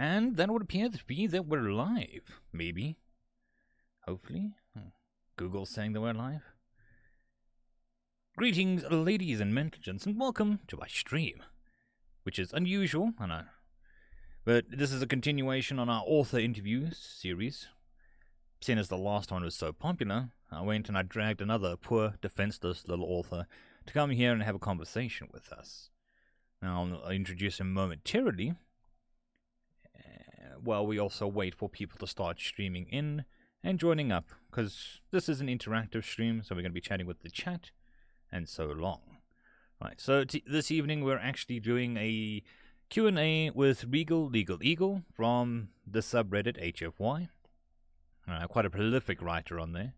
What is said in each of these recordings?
And that would appear to be that we're live. Maybe. Hopefully. Google's saying that we're live. Greetings, ladies and gents, and welcome to my stream. Which is unusual, I know. But this is a continuation on our author interviews series. Seeing as the last one was so popular, I went and I dragged another poor, defenseless little author to come here and have a conversation with us. Now, I'll introduce him momentarily, while we also wait for people to start streaming in and joining up, because this is an interactive stream, so we're going to be chatting with the chat, and so long. Right, so this evening we're actually doing a Q&A with Regal Legal Eagle from the subreddit HFY. Quite a prolific writer on there,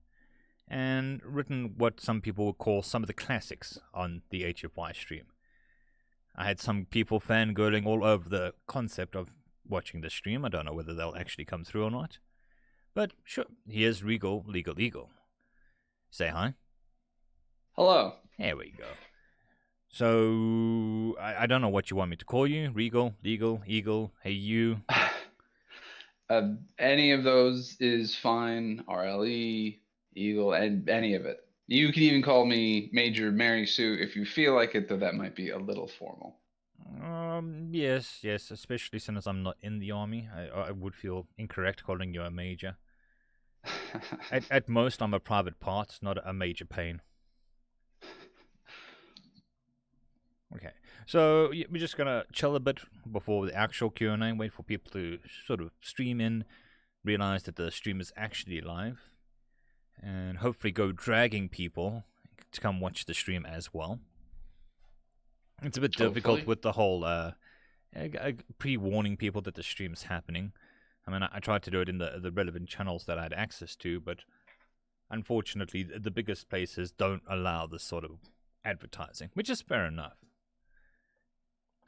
and written what some people would call some of the classics on the HFY stream. I had some people fangirling all over the concept of watching the stream. I don't know whether they'll actually come through or not. But sure, here's Regal Legal Eagle. Say hi. Hello. There we go. So, I don't know what you want me to call you. Regal, Legal, Eagle, hey you. Any of those is fine. RLE, Eagle, and any of it. You can even call me Major Mary Sue if you feel like it, though that might be a little formal. Yes, especially since I'm not in the army. I would feel incorrect calling you a major. At most, I'm a private part, not a major pain. Okay, so we're just gonna chill a bit before the actual Q&A, wait for people to sort of stream in, realize that the stream is actually live, and hopefully go dragging people to come watch the stream as well. It's a bit difficult with the whole pre-warning people that the stream's happening. I mean, I tried to do it in the relevant channels that I had access to, but unfortunately the biggest places don't allow this sort of advertising, which is fair enough.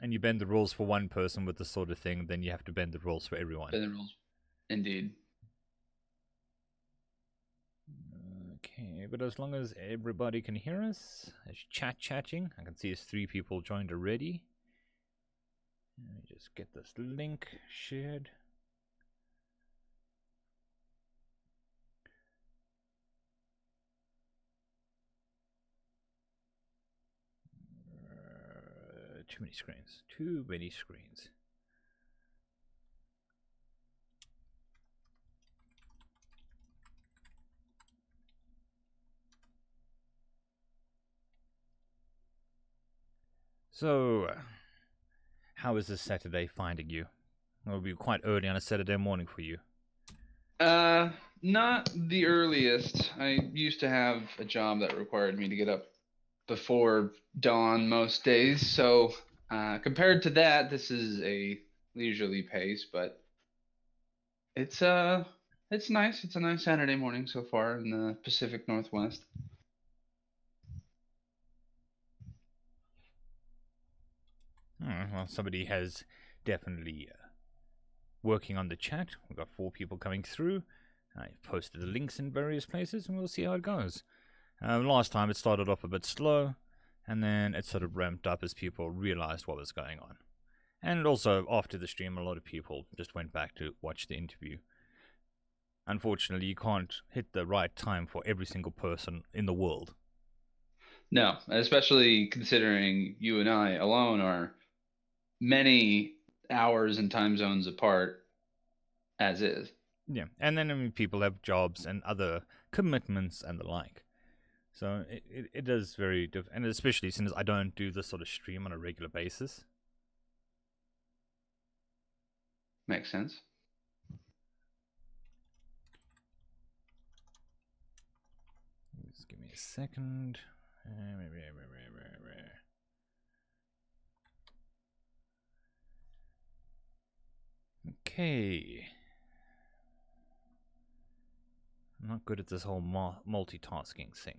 And you bend the rules for one person with this sort of thing, then you have to bend the rules for everyone. Bend the rules. Indeed. Okay, but as long as everybody can hear us, there's chatting. I can see there's 3 people joined already. Let me just get this link shared. Too many screens. Too many screens. So, how is this Saturday finding you? It'll be quite early on a Saturday morning for you. Not the earliest. I used to have a job that required me to get up before dawn most days, so compared to that, this is a leisurely pace, but it's nice. It's a nice Saturday morning so far in the Pacific Northwest. Well, somebody has definitely working on the chat. We've got 4 people coming through. I've posted the links in various places, and we'll see how it goes. Last time it started off a bit slow, and then it sort of ramped up as people realized what was going on. And also, after the stream, a lot of people just went back to watch the interview. Unfortunately, you can't hit the right time for every single person in the world. No, especially considering you and I alone are many hours and time zones apart, as is. Yeah, and then I mean, people have jobs and other commitments and the like. So it is very different, and especially since I don't do this sort of stream on a regular basis. Makes sense. Just give me a second. Okay. I'm not good at this whole multitasking thing.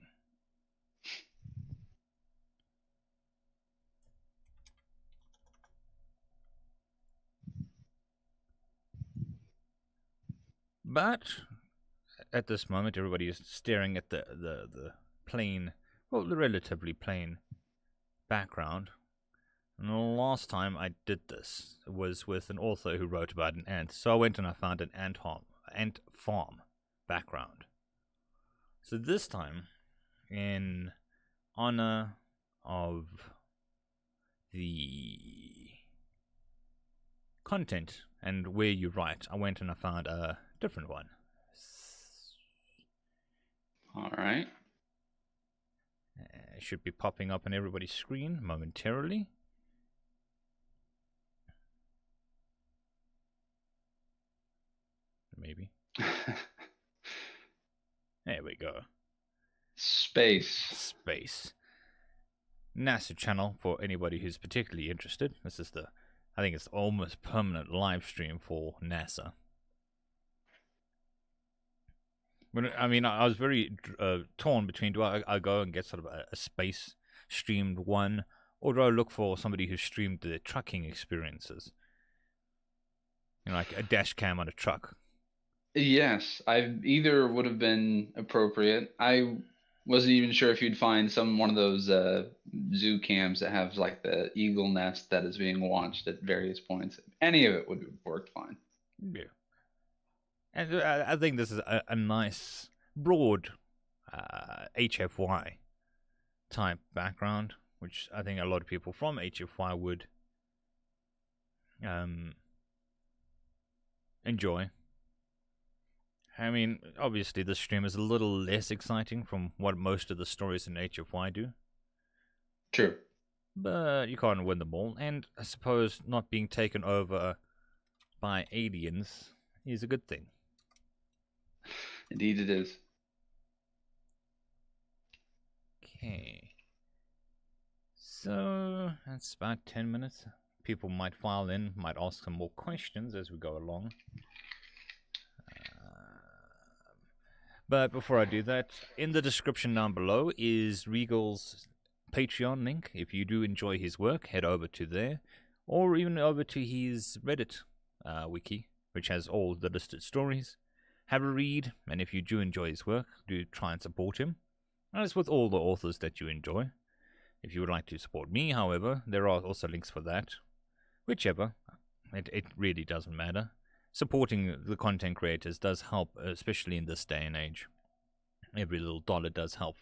But at this moment, everybody is staring at the plain, well, the relatively plain background. And the last time I did this was with an author who wrote about an ant. So I went and I found an ant farm background. So this time, in honor of the content and where you write, I went and I found a different one. All right. It should be popping up on everybody's screen momentarily. Maybe. There we go. Space. NASA channel for anybody who's particularly interested. This is I think it's almost permanent live stream for NASA. But I mean, I was very torn between do I go and get sort of a space streamed one, or do I look for somebody who streamed the trucking experiences? You know, like a dash cam on a truck. Yes, either would have been appropriate. I wasn't even sure if you'd find one of those zoo cams that have like the eagle nest that is being watched at various points. Any of it would have worked fine. Yeah. And I think this is a nice, broad HFY type background, which I think a lot of people from HFY would enjoy. I mean, obviously this stream is a little less exciting from what most of the stories in HFY do. True. But you can't win them all, and I suppose not being taken over by aliens is a good thing. Indeed it is. Okay. So, that's about 10 minutes. People might file in, might ask some more questions as we go along. But before I do that, in the description down below is Regal's Patreon link. If you do enjoy his work, head over to there, or even over to his Reddit wiki, which has all the listed stories. Have a read, and if you do enjoy his work, do try and support him. As with all the authors that you enjoy. If you would like to support me, however, there are also links for that. Whichever, it really doesn't matter. Supporting the content creators does help, especially in this day and age. Every little dollar does help.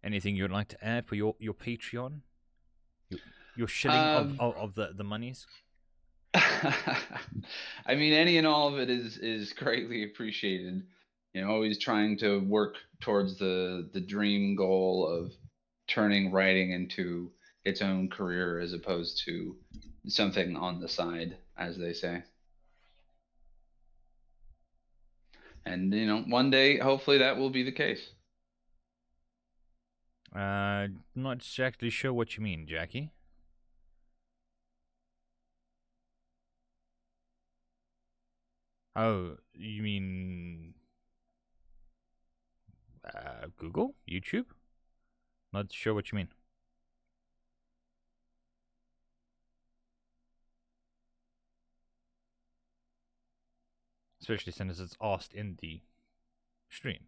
Anything you'd like to add for your Patreon? Your shilling of the monies? I mean, any and all of it is greatly appreciated. You know, always trying to work towards the dream goal of turning writing into its own career as opposed to something on the side, as they say. And you know, one day, hopefully, that will be the case. Not exactly sure what you mean, Jackie. Oh, you mean Google? YouTube? Not sure what you mean. Especially since it's asked in the stream.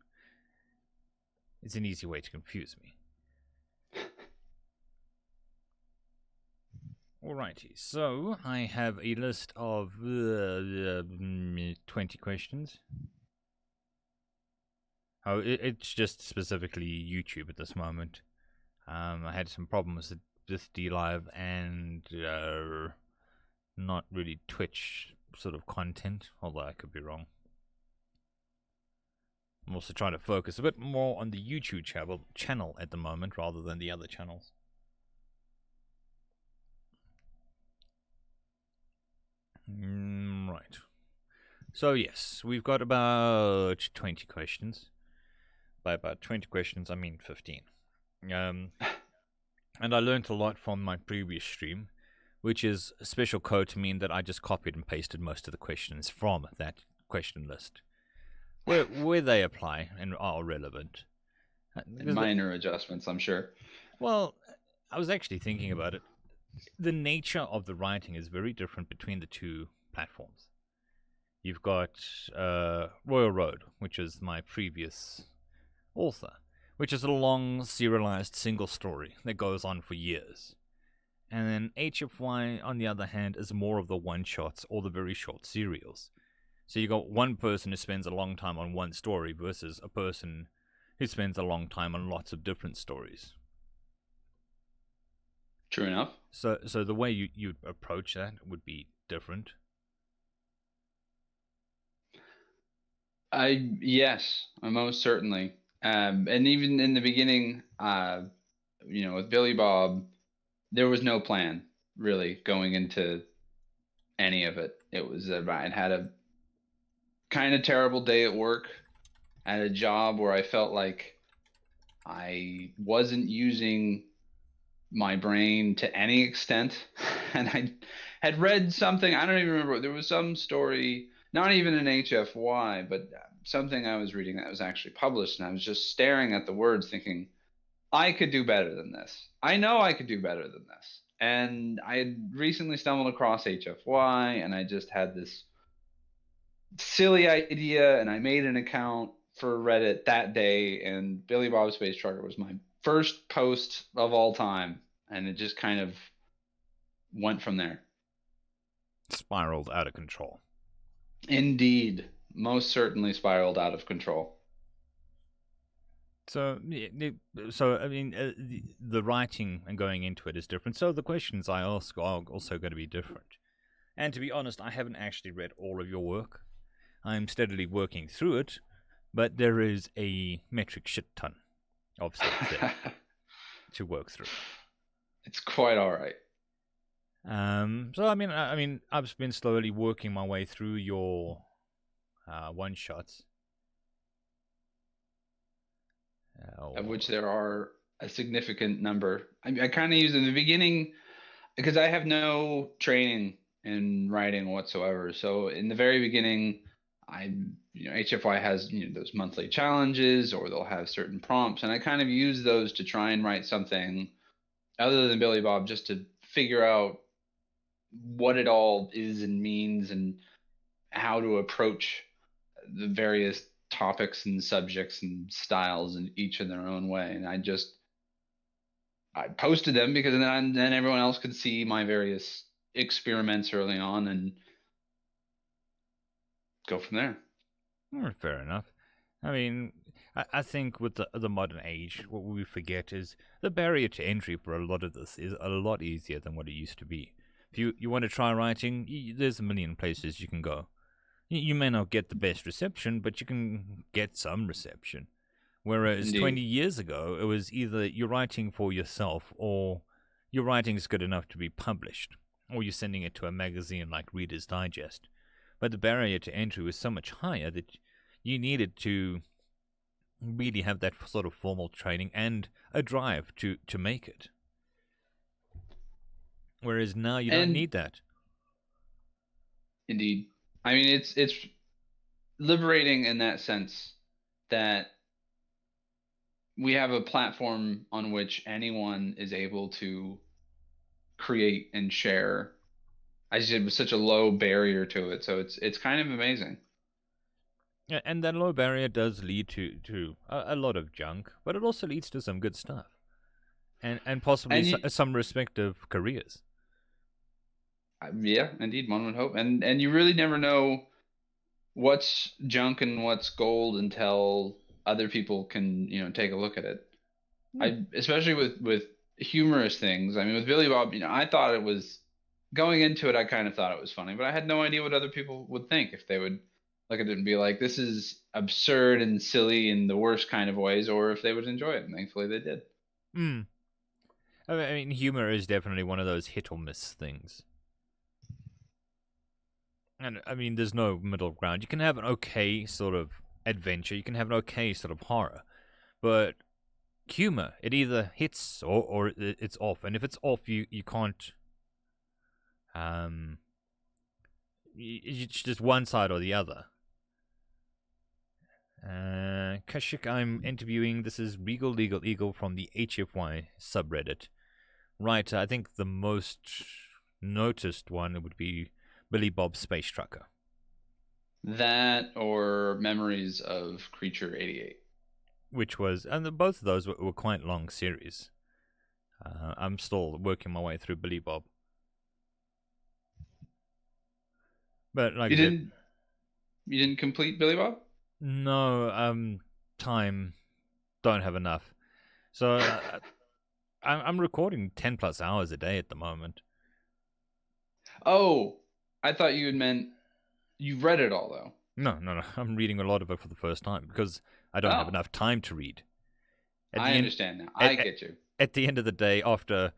It's an easy way to confuse me. Alrighty, so I have a list of 20 questions. Oh, it's just specifically YouTube at this moment. I had some problems with DLive and not really Twitch sort of content, although I could be wrong. I'm also trying to focus a bit more on the YouTube channel at the moment rather than the other channels. Right. So yes, we've got about 20 questions. By about 20 questions, I mean 15. And I learned a lot from my previous stream, which is a special code to mean that I just copied and pasted most of the questions from that question list, where they apply and are relevant. Minor adjustments, I'm sure. Well, I was actually thinking about it. The nature of the writing is very different between the two platforms. You've got Royal Road, which is my previous author, which is a long serialized single story that goes on for years. And then HFY, on the other hand, is more of the one-shots or the very short serials. So you got one person who spends a long time on one story versus a person who spends a long time on lots of different stories. True enough. So the way you approach that would be different. Yes, most certainly. And even in the beginning, with Billy Bob, there was no plan really going into any of it. It was I had a kind of terrible day at work. I had a job where I felt like I wasn't using my brain to any extent. And I had read something, I don't even remember, there was some story, not even an HFY, but something I was reading that was actually published. And I was just staring at the words thinking, I could do better than this. I know I could do better than this. And I had recently stumbled across HFY, and I just had this silly idea, and I made an account for Reddit that day, and Billy Bob Space Trucker was my first post of all time, and it just kind of went from there. Spiraled out of control. Indeed, most certainly spiraled out of control. So I mean, the writing and going into it is different. So the questions I ask are also going to be different. And to be honest, I haven't actually read all of your work. I'm steadily working through it, but there is a metric shit ton of stuff there to work through. It's quite all right. So I mean, I've been slowly working my way through your one shots, of which there are a significant number. I kind of use in the beginning because I have no training in writing whatsoever. So in the very beginning, HFY has those monthly challenges, or they'll have certain prompts, and I kind of use those to try and write something other than Billy Bob, just to figure out what it all is and means, and how to approach the various topics and subjects and styles, and each in their own way. And I posted them because then everyone else could see my various experiments early on and go from there. Fair enough. I mean, I think with the modern age, what we forget is the barrier to entry for a lot of this is a lot easier than what it used to be. If you want to try writing, there's a million places you can go. You may not get the best reception, but you can get some reception. Whereas Indeed. 20 years ago, it was either you're writing for yourself or your writing is good enough to be published, or you're sending it to a magazine like Reader's Digest. But the barrier to entry was so much higher that you needed to really have that sort of formal training and a drive to make it. Whereas now you don't need that. Indeed. I mean, it's liberating in that sense that we have a platform on which anyone is able to create and share. I said with such a low barrier to it, so it's kind of amazing. Yeah, and that low barrier does lead to a lot of junk, but it also leads to some good stuff, and possibly some respective careers. Yeah, indeed, one would hope, and you really never know what's junk and what's gold until other people can take a look at it. Especially with humorous things. I mean, with Billy Bob, I thought it was going into it. I kind of thought it was funny, but I had no idea what other people would think, if they would look at it and be like, "This is absurd and silly in the worst kind of ways," or if they would enjoy it. And thankfully, they did. I mean, humor is definitely one of those hit or miss things. And I mean, there's no middle ground. You can have an okay sort of adventure, you can have an okay sort of horror, but humor, it either hits or it's off. And if it's off, you can't. It's just one side or the other. Kashik, I'm interviewing. This is Regal Legal Eagle from the HFY subreddit. Right, I think the most noticed one would be Billy Bob Space Trucker. That or Memories of Creature 88. which was, and both of those were quite long series. I'm still working my way through Billy Bob. But like You I said, didn't complete Billy Bob? no, time, don't have enough. So I'm recording 10 plus hours a day at the moment. Oh, I thought you had meant you've read it all though. No. I'm reading a lot of it for the first time because I don't have Oh, enough time to read. At I the end, understand now. I at, get you. at the end of the day, after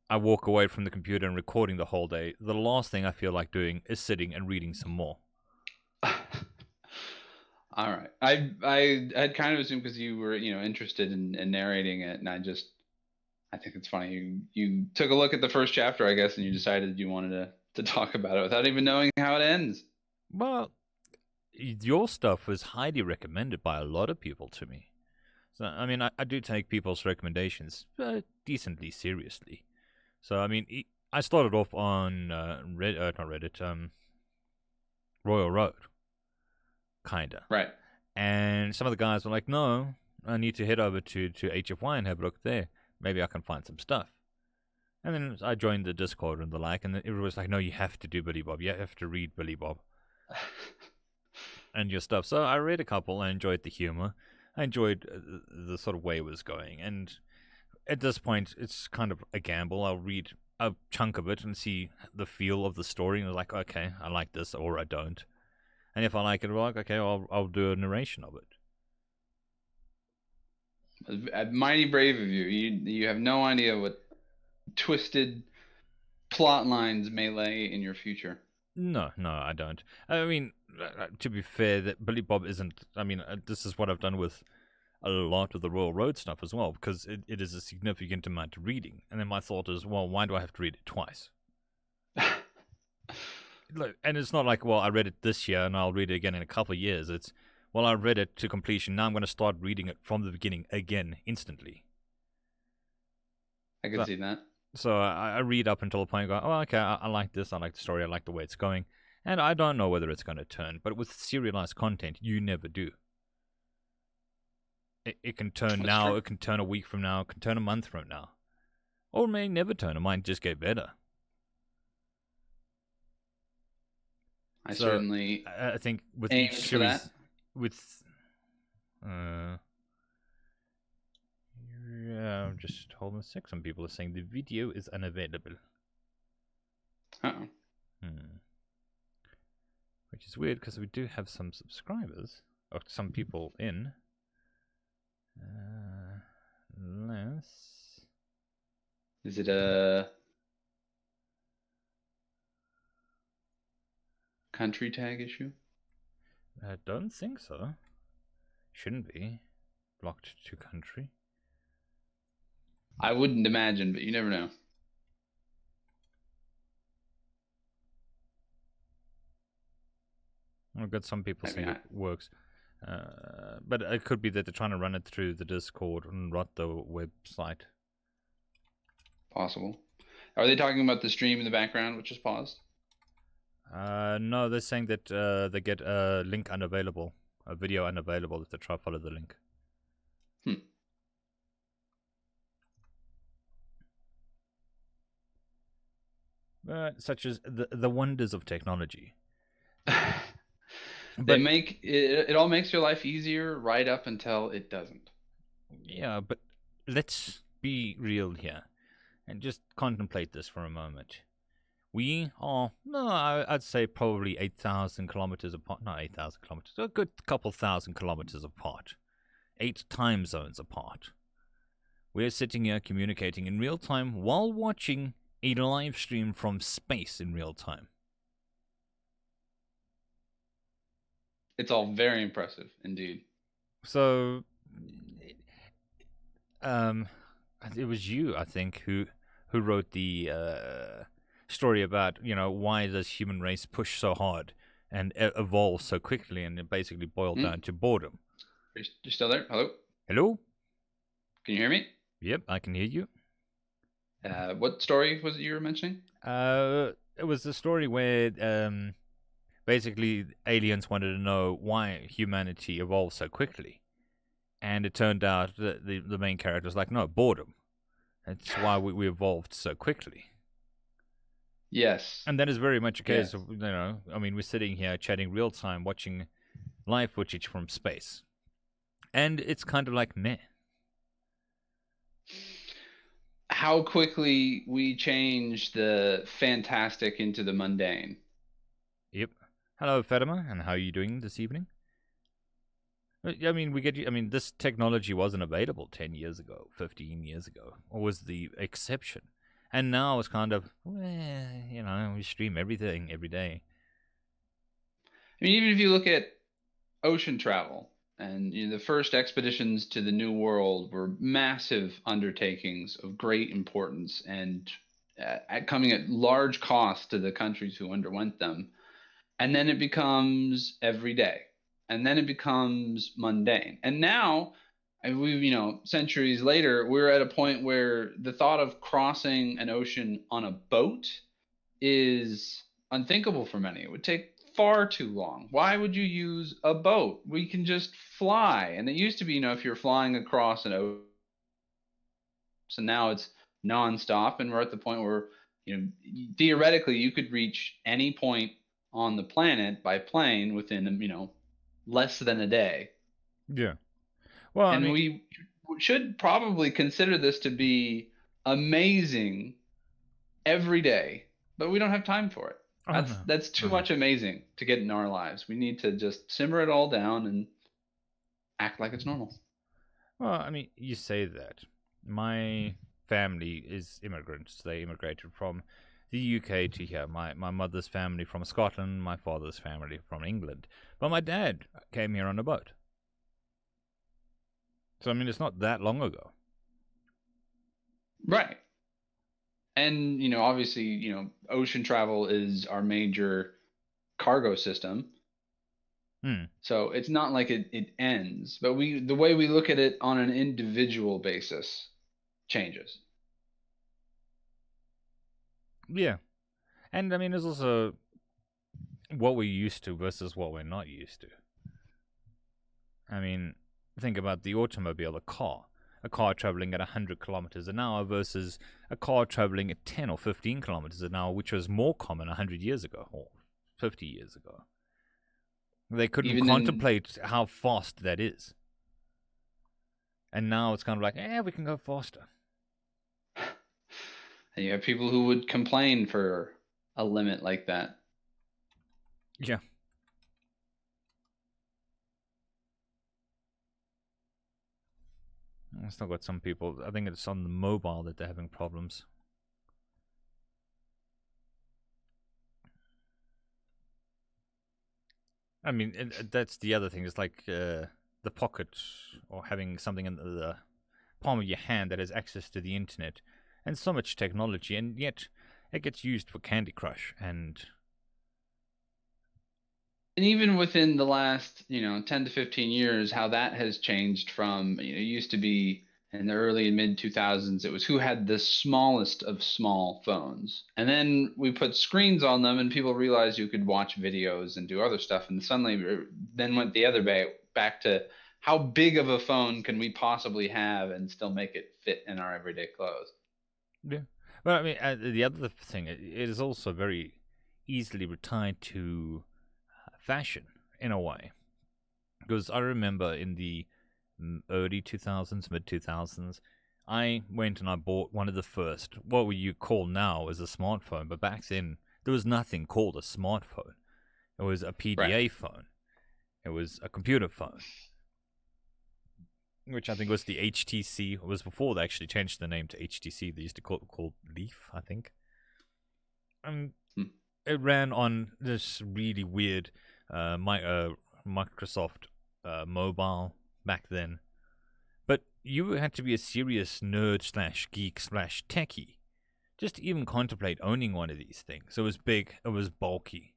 I walk away from the computer and recording the whole day, the last thing I feel like doing is sitting and reading some more. All right. I had kind of assumed because you were interested in narrating it, and I think it's funny you took a look at the first chapter, I guess, and you decided you wanted to talk about it without even knowing how it ends. Well, your stuff was highly recommended by a lot of people to me. So, I mean, I do take people's recommendations decently seriously. So, I mean, I started off on not Reddit, Royal Road, kinda. Right. And some of the guys were like, no, I need to head over to HFY and have a look there. Maybe I can find some stuff. And then I joined the Discord and the like, and everyone was like, no, you have to do Billy Bob. You have to read Billy Bob and your stuff. So I read a couple. I enjoyed the humor. I enjoyed the sort of way it was going. And at this point, it's kind of a gamble. I'll read a chunk of it and see the feel of the story. And I was like, okay, I like this, or I don't. And if I like it, I'm like, okay, I'll do a narration of it. Mighty brave of you. You have no idea what twisted plot lines may lay in your future. No, I don't. I mean, to be fair, that Billy Bob isn't. I mean, this is what I've done with a lot of the Royal Road stuff as well, because it is a significant amount of reading. And then my thought is, well, why do I have to read it twice? Look, and it's not like, well, I read it this year and I'll read it again in a couple of years. It's, well, I read it to completion. Now I'm going to start reading it from the beginning again instantly. I can see that. So I read up until the point I go, oh, okay, I like this. I like the story. I like the way it's going. And I don't know whether it's going to turn. But with serialized content, you never do. It can turn That's now. true. It can turn a week from now. It can turn a month from now. Or it may never turn. It might just get better. I So certainly I think with aimed each for that. series, with yeah, just hold on a sec. Some people are saying the video is unavailable. Uh-oh. Which is weird because we do have some subscribers or some people in. Let's. Is it a country tag issue? I don't think so. Shouldn't be blocked to country. I wouldn't imagine, but you never know. I've got some people Maybe saying not. it works. But it could be that they're trying to run it through the Discord and not the website. Possible. Are they talking about the stream in the background, which is paused? No, they're saying that they get a link unavailable, a video unavailable if they try to follow the link. Such as the wonders of technology. They make it all makes your life easier right up until it doesn't. Yeah, but let's be real here and just contemplate this for a moment. We are, no, I'd say probably 8,000 kilometers apart. Not 8,000 kilometers, a good couple thousand kilometers apart. 8 time zones apart. We're sitting here communicating in real time while watching a live stream from space in real time. It's all very impressive indeed. So, it was you, I think, who wrote the story about, why does human race push so hard and evolve so quickly, and it basically boiled down to boredom. You're still there? Hello? Hello? Can you hear me? Yep, I can hear you. What story was it you were mentioning? It was the story where basically aliens wanted to know why humanity evolved so quickly. And it turned out that the main character was like, no, boredom. That's why we evolved so quickly. Yes. And that is very much a case Yes. of, I mean, we're sitting here chatting real time, watching live footage from space. And it's kind of like meh. How quickly we change the fantastic into the mundane. Yep. Hello, Fatima, and how are you doing this evening? I mean, we get you. I mean, this technology wasn't available 10 years ago, 15 years ago, or was the exception. And now it's kind of, we stream everything every day. I mean, even if you look at ocean travel, and the first expeditions to the New World were massive undertakings of great importance and coming at large cost to the countries who underwent them. And then it becomes every day, and then it becomes mundane. And now, centuries later, we're at a point where the thought of crossing an ocean on a boat is unthinkable for many. It would take far too long. Why would you use a boat? We can just fly. And it used to be, if you're flying across an ocean, so now it's nonstop, and we're at the point where, theoretically you could reach any point on the planet by plane within, less than a day. Yeah. Well, I And mean, we should probably consider this to be amazing every day, but we don't have time for it. oh That's no, that's too no. much amazing to get in our lives. We need to just simmer it all down and act like it's normal. Well, I mean, you say that. My family is immigrants. They immigrated from the UK to here. My mother's family from Scotland, my father's family from England. But my dad came here on a boat. So, I mean, it's not that long ago. Right. And, obviously, ocean travel is our major cargo system. Hmm. So it's not like it ends, but the way we look at it on an individual basis changes. Yeah. And, I mean, there's also what we're used to versus what we're not used to. I mean, think about the automobile, the car. A car traveling at 100 kilometers an hour versus a car traveling at 10 or 15 kilometers an hour, which was more common 100 years ago or 50 years ago. They couldn't Even in contemplate how fast that is. And now it's kind of like, we can go faster. And you have people who would complain for a limit like that. Yeah. I still got some people, I think it's on the mobile that they're having problems. I mean, that's the other thing. It's like the pocket or having something in the palm of your hand that has access to the internet and so much technology, and yet it gets used for Candy Crush And even within the last 10 to 15 years, how that has changed from it used to be in the early and mid 2000s, it was who had the smallest of small phones, and then we put screens on them and people realized you could watch videos and do other stuff, and suddenly then went the other way back to how big of a phone can we possibly have and still make it fit in our everyday clothes. Yeah. Well, I mean, the other thing, it is also very easily retied to fashion in a way. Because I remember in the early 2000s, mid 2000s, I went and I bought one of the first, what you call now as a smartphone, but back then there was nothing called a smartphone. It was a Right. PDA phone. It was a computer phone, which I think was the HTC. It was before they actually changed the name to HTC. They used to call it Leaf, I think. Hmm. It ran on this really weird Microsoft mobile back then. But you had to be a serious nerd slash geek slash techie just to even contemplate owning one of these things. It was big, it was bulky.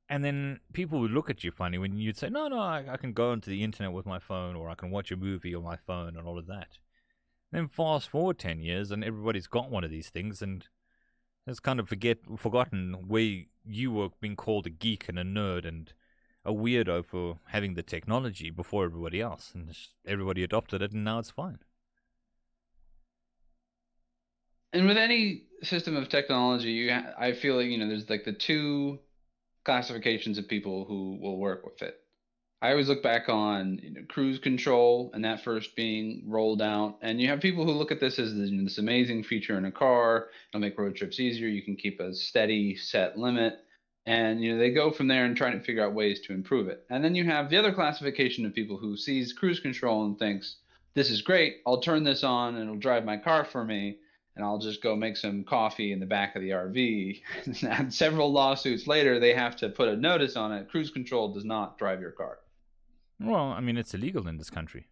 And then people would look at you funny when you'd say, no, I can go onto the internet with my phone, or I can watch a movie on my phone and all of that. Then fast forward 10 years and everybody's got one of these things, and it's kind of forgotten where you were being called a geek and a nerd and a weirdo for having the technology before everybody else, and just everybody adopted it, and now it's fine. And with any system of technology, I feel like, there's like the two classifications of people who will work with it. I always look back on cruise control and that first being rolled out, and you have people who look at this as this amazing feature in a car. It'll make road trips easier. You can keep a steady set limit, and they go from there and try to figure out ways to improve it. And then you have the other classification of people who sees cruise control and thinks, "This is great. I'll turn this on and it'll drive my car for me." And I'll just go make some coffee in the back of the RV. And several lawsuits later, they have to put a notice on it. Cruise control does not drive your car. Well, I mean, it's illegal in this country.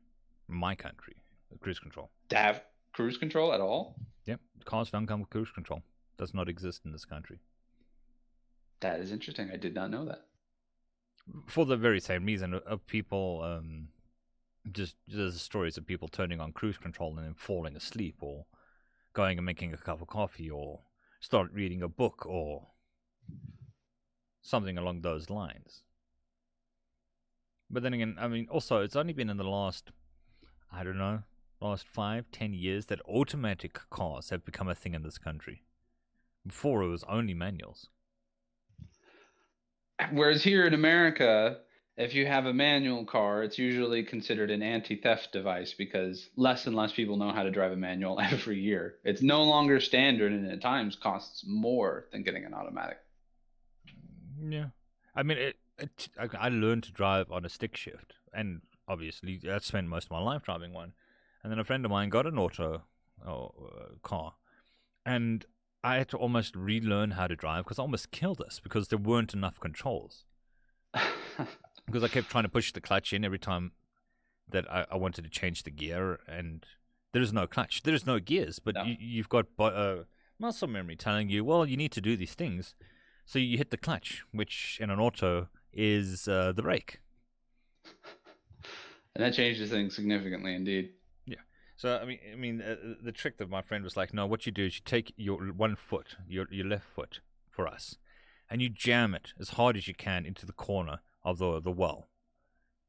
My country. Cruise control. To have cruise control at all? Yep. Cars don't come with cruise control. Does not exist in this country. That is interesting. I did not know that. For the very same reason of people, just there's stories of people turning on cruise control and then falling asleep, or going and making a cup of coffee, or start reading a book, or something along those lines. But then again, I mean, also, it's only been in the last, I don't know, last 5-10 years that automatic cars have become a thing in this country. Before, it was only manuals. Whereas here in America, if you have a manual car, it's usually considered an anti-theft device because less and less people know how to drive a manual every year. It's no longer standard, and at times costs more than getting an automatic. Yeah. I mean, I learned to drive on a stick shift, and obviously I spent most of my life driving one. And then a friend of mine got an auto car, and I had to almost relearn how to drive because I almost killed us because there weren't enough controls. Because I kept trying to push the clutch in every time that I wanted to change the gear, and there is no clutch, there is no gears, but no. You've got muscle memory telling you, well, you need to do these things. So you hit the clutch, which in an auto is the brake. And that changes things significantly indeed. Yeah. So, I mean, the trick that my friend was like, no, what you do is you take your one foot, your left foot for us, and you jam it as hard as you can into the corner of the well.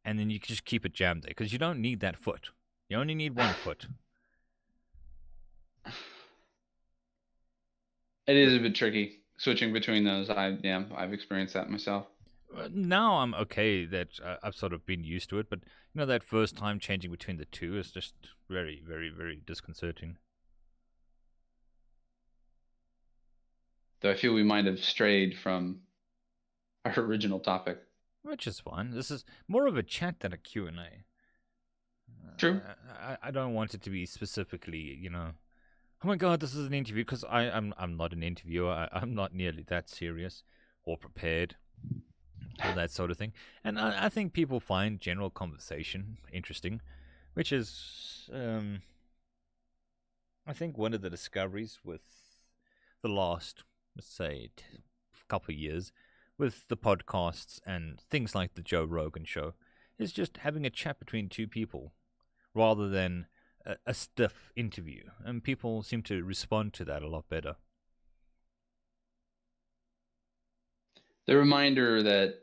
And then you just keep it jammed there, because you don't need that foot. You only need one foot. It is a bit tricky switching between those. I've experienced that myself. Now I'm okay that I've sort of been used to it, but that first time changing between the two is just very, very, very disconcerting. Though I feel we might have strayed from our original topic. Which is fine. This is more of a chat than a Q&A. True. I don't want it to be specifically, oh my god, this is an interview, because I'm not an interviewer. I'm not nearly that serious or prepared for that sort of thing. And I think people find general conversation interesting, which is, I think, one of the discoveries with the last, let's say, couple of years with the podcasts and things like the Joe Rogan show is just having a chat between two people rather than a stiff interview, and people seem to respond to that a lot better. The reminder that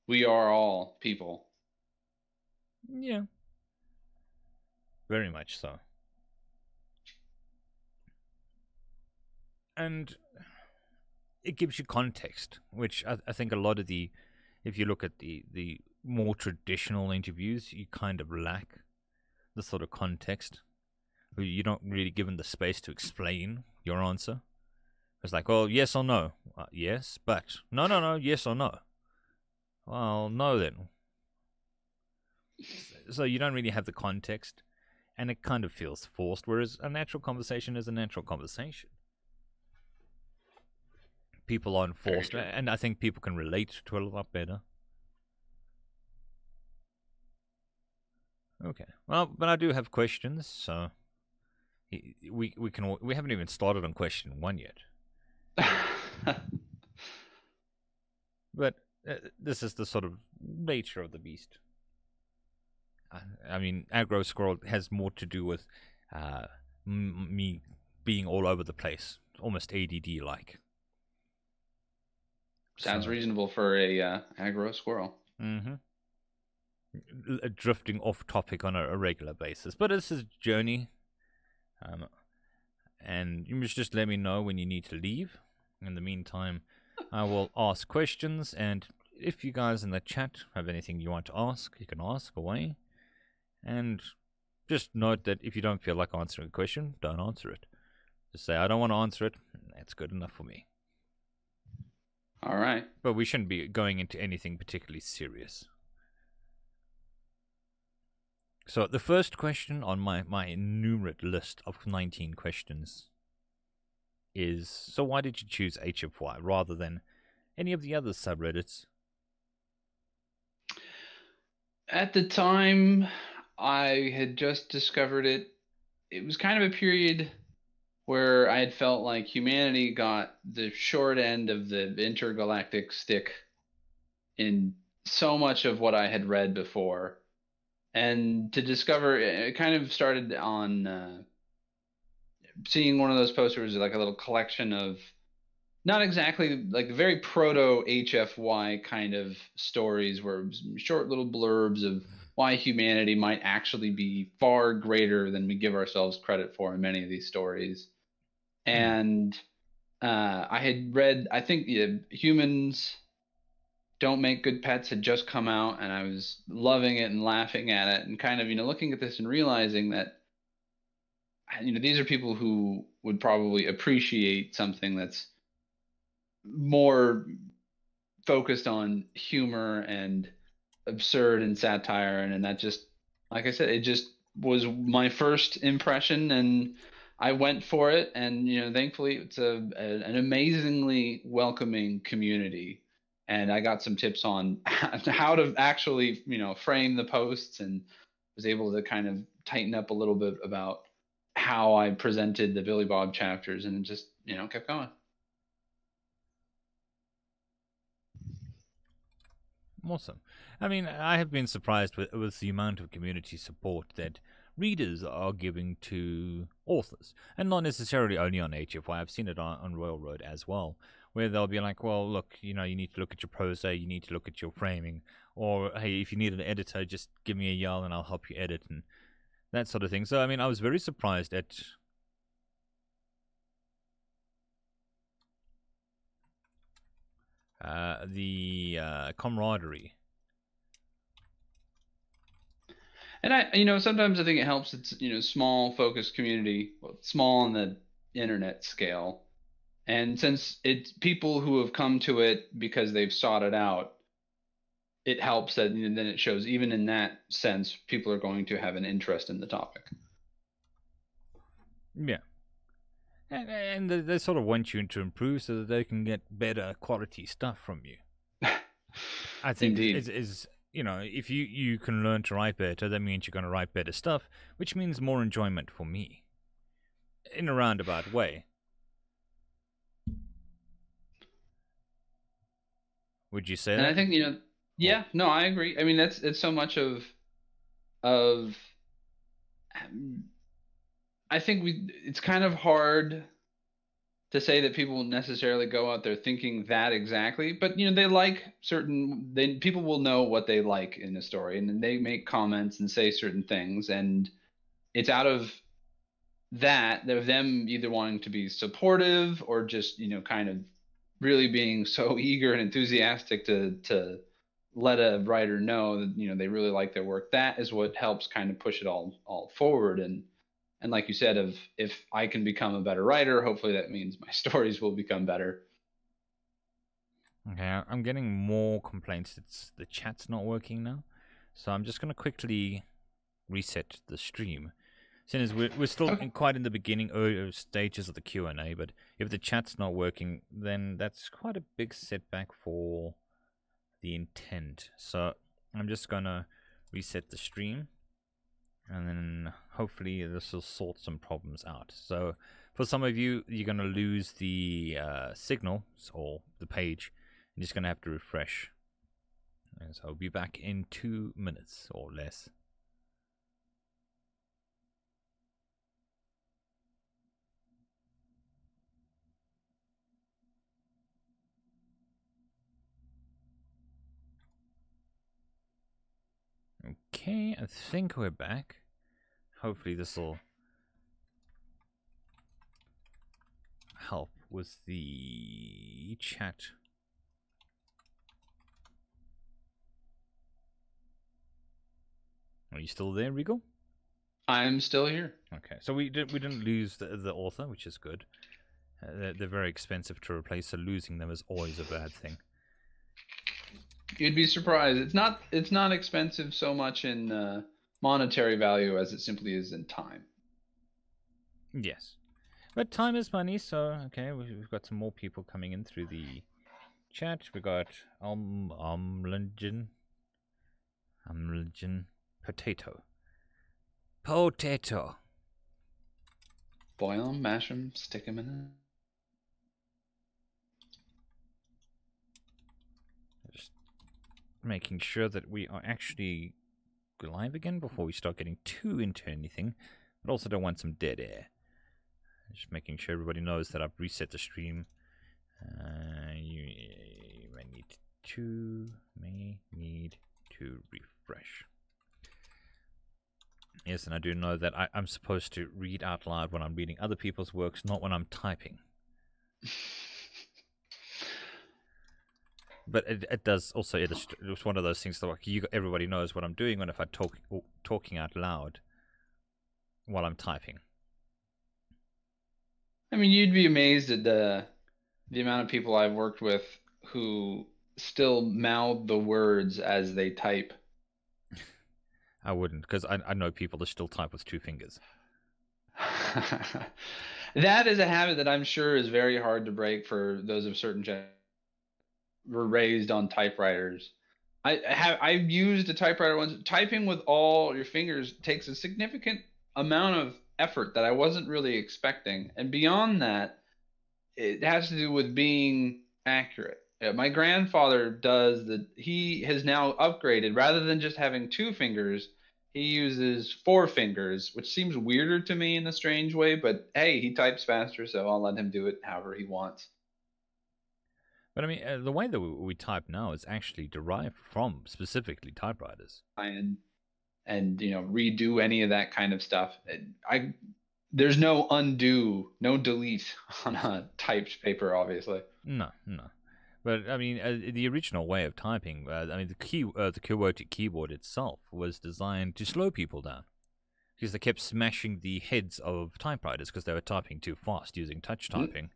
we are all people. Yeah. Very much so. And it gives you context, which I think a lot of if you look at the more traditional interviews, you kind of lack the sort of context. You're not really given the space to explain your answer. It's like, well, yes or no? Yes, but no, yes or no? Well, no then. So you don't really have the context, and it kind of feels forced, whereas a natural conversation is a natural conversation. People aren't forced, and I think people can relate to it a lot better. Okay, well, but I do have questions, so we haven't even started on question 1 yet. But this is the sort of nature of the beast. I mean, Aggro Squirrel has more to do with me being all over the place, almost ADD-like. Sounds So, reasonable for a aggro squirrel. mhm. Drifting off topic on a regular basis. But it's a journey, um, and you must just let me know when you need to leave. In the meantime, I will ask questions, and if you guys in the chat have anything you want to ask, you can ask away. And just note that if you don't feel like answering a question, don't answer it. Just say, I don't want to answer it. That's good enough for me. All right. But we shouldn't be going into anything particularly serious. So the first question on my enumerate list of 19 questions is, so why did you choose HFY rather than any of the other subreddits? At the time I had just discovered it, it was kind of a period where I had felt like humanity got the short end of the intergalactic stick in so much of what I had read before. And to discover it kind of started on seeing one of those posters, like a little collection of not exactly like the very proto HFY kind of stories, where short little blurbs of why humanity might actually be far greater than we give ourselves credit for in many of these stories. Hmm. And I had read, I think, Humans Don't Make Good Pets had just come out, and I was loving it and laughing at it, and kind of, looking at this and realizing that, these are people who would probably appreciate something that's more focused on humor and absurd and satire, and that just, like I said, it just was my first impression, and I went for it. And thankfully it's an amazingly welcoming community, and I got some tips on how to actually frame the posts, and was able to kind of tighten up a little bit about how I presented the Billy Bob chapters, and it just kept going. Awesome. I mean, I have been surprised with the amount of community support that readers are giving to authors, and not necessarily only on HFY. I've seen it on Royal Road as well, where they'll be like, well, look, you need to look at your prose, you need to look at your framing, or hey, if you need an editor, just give me a yell and I'll help you edit, and that sort of thing. So, I mean, I was very surprised at the camaraderie. And sometimes I think it helps. It's small, focused community, well, small on the internet scale, and since it's people who have come to it because they've sought it out, it helps that then it shows even in that sense people are going to have an interest in the topic. Yeah. And they sort of want you to improve so that they can get better quality stuff from you. I think Indeed. is if you can learn to write better, that means you're going to write better stuff, which means more enjoyment for me, in a roundabout way. Would you say And I that? think Or yeah, no, I agree. I mean, that's it's so much of I think it's kind of hard to say that people necessarily go out there thinking that exactly, but they like certain, they people will know what they like in a story, and then they make comments and say certain things, and it's out of that of them either wanting to be supportive or just kind of really being so eager and enthusiastic to let a writer know that they really like their work. That is what helps kind of push it all forward. And like you said, of if I can become a better writer, hopefully that means my stories will become better. okay, I'm getting more complaints. It's the chat's not working now, so I'm just going to quickly reset the stream. Since we're still Okay. quite in the beginning early stages of the Q&A, but if the chat's not working, then that's quite a big setback for the intent. So I'm just gonna reset the stream, and then hopefully this will sort some problems out. So for some of you, you're gonna lose the signal or the page. You're just gonna have to refresh. And so I'll be back in 2 minutes or less. Okay, I think we're back. Hopefully this will help with the chat. Are you still there, Regal? I'm still here. Okay, so we didn't lose the author, which is good. They're very expensive to replace, so losing them is always a bad thing. You'd be surprised. It's not expensive so much in monetary value as it simply is in time. Yes, but time is money. So okay, we've got some more people coming in through the chat. We got Umlingen, potato. Boil them, mash them, stick them in it. Just making sure that we are actually live again before we start getting too into anything, but also don't want some dead air. Just making sure everybody knows that I've reset the stream. You may need to refresh. Yes, and I do know that I'm supposed to read out loud when I'm reading other people's works, not when I'm typing. But it does also illustrate. It's one of those things that everybody knows what I'm doing when if I talking out loud while I'm typing. I mean, you'd be amazed at the amount of people I've worked with who still mouth the words as they type. I wouldn't, because I know people that still type with 2 fingers. That is a habit that I'm sure is very hard to break for those of certain were raised on typewriters. I've used a typewriter once. Typing with all your fingers takes a significant amount of effort that I wasn't really expecting, and beyond that, it has to do with being accurate. My grandfather does that. He has now upgraded. Rather than just having 2 fingers, he uses 4 fingers, which seems weirder to me in a strange way. But hey, he types faster, so I'll let him do it however he wants. But I mean, the way that we type now is actually derived from specifically typewriters. And redo any of that kind of stuff. There's no undo, no delete on a typed paper, obviously. No. But I mean, the original way of typing, I mean, the QWERTY keyboard itself was designed to slow people down because they kept smashing the heads of typewriters because they were typing too fast using touch typing.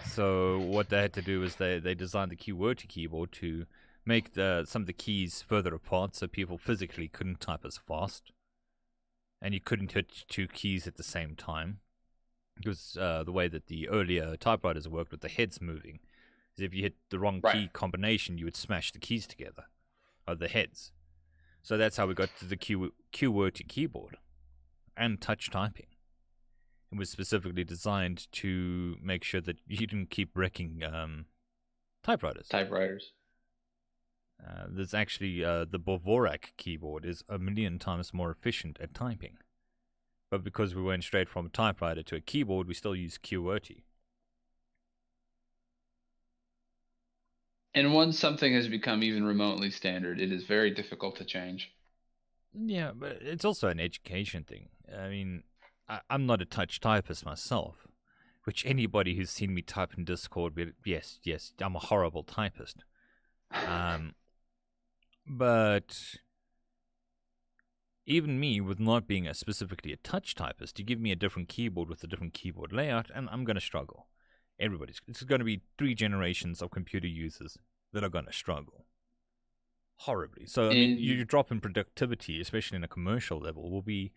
So what they had to do was they designed the QWERTY keyboard to make some of the keys further apart so people physically couldn't type as fast. And you couldn't hit 2 keys at the same time. Because the way that the earlier typewriters worked with the heads moving is if you hit the wrong key combination, you would smash the keys together, or the heads. So that's how we got to the QWERTY keyboard and touch typing. It was specifically designed to make sure that you didn't keep wrecking typewriters. There's actually the Bavorak keyboard is 1,000,000 times more efficient at typing. But because we went straight from a typewriter to a keyboard, we still use QWERTY. And once something has become even remotely standard, it is very difficult to change. Yeah, but it's also an education thing. I mean, I'm not a touch typist myself, which anybody who's seen me type in Discord, yes, I'm a horrible typist. But even me, with not being specifically a touch typist, you give me a different keyboard with a different keyboard layout, and I'm going to struggle. It's going to be 3 generations of computer users that are going to struggle horribly. So, I mean, your drop in productivity, especially in a commercial level, will be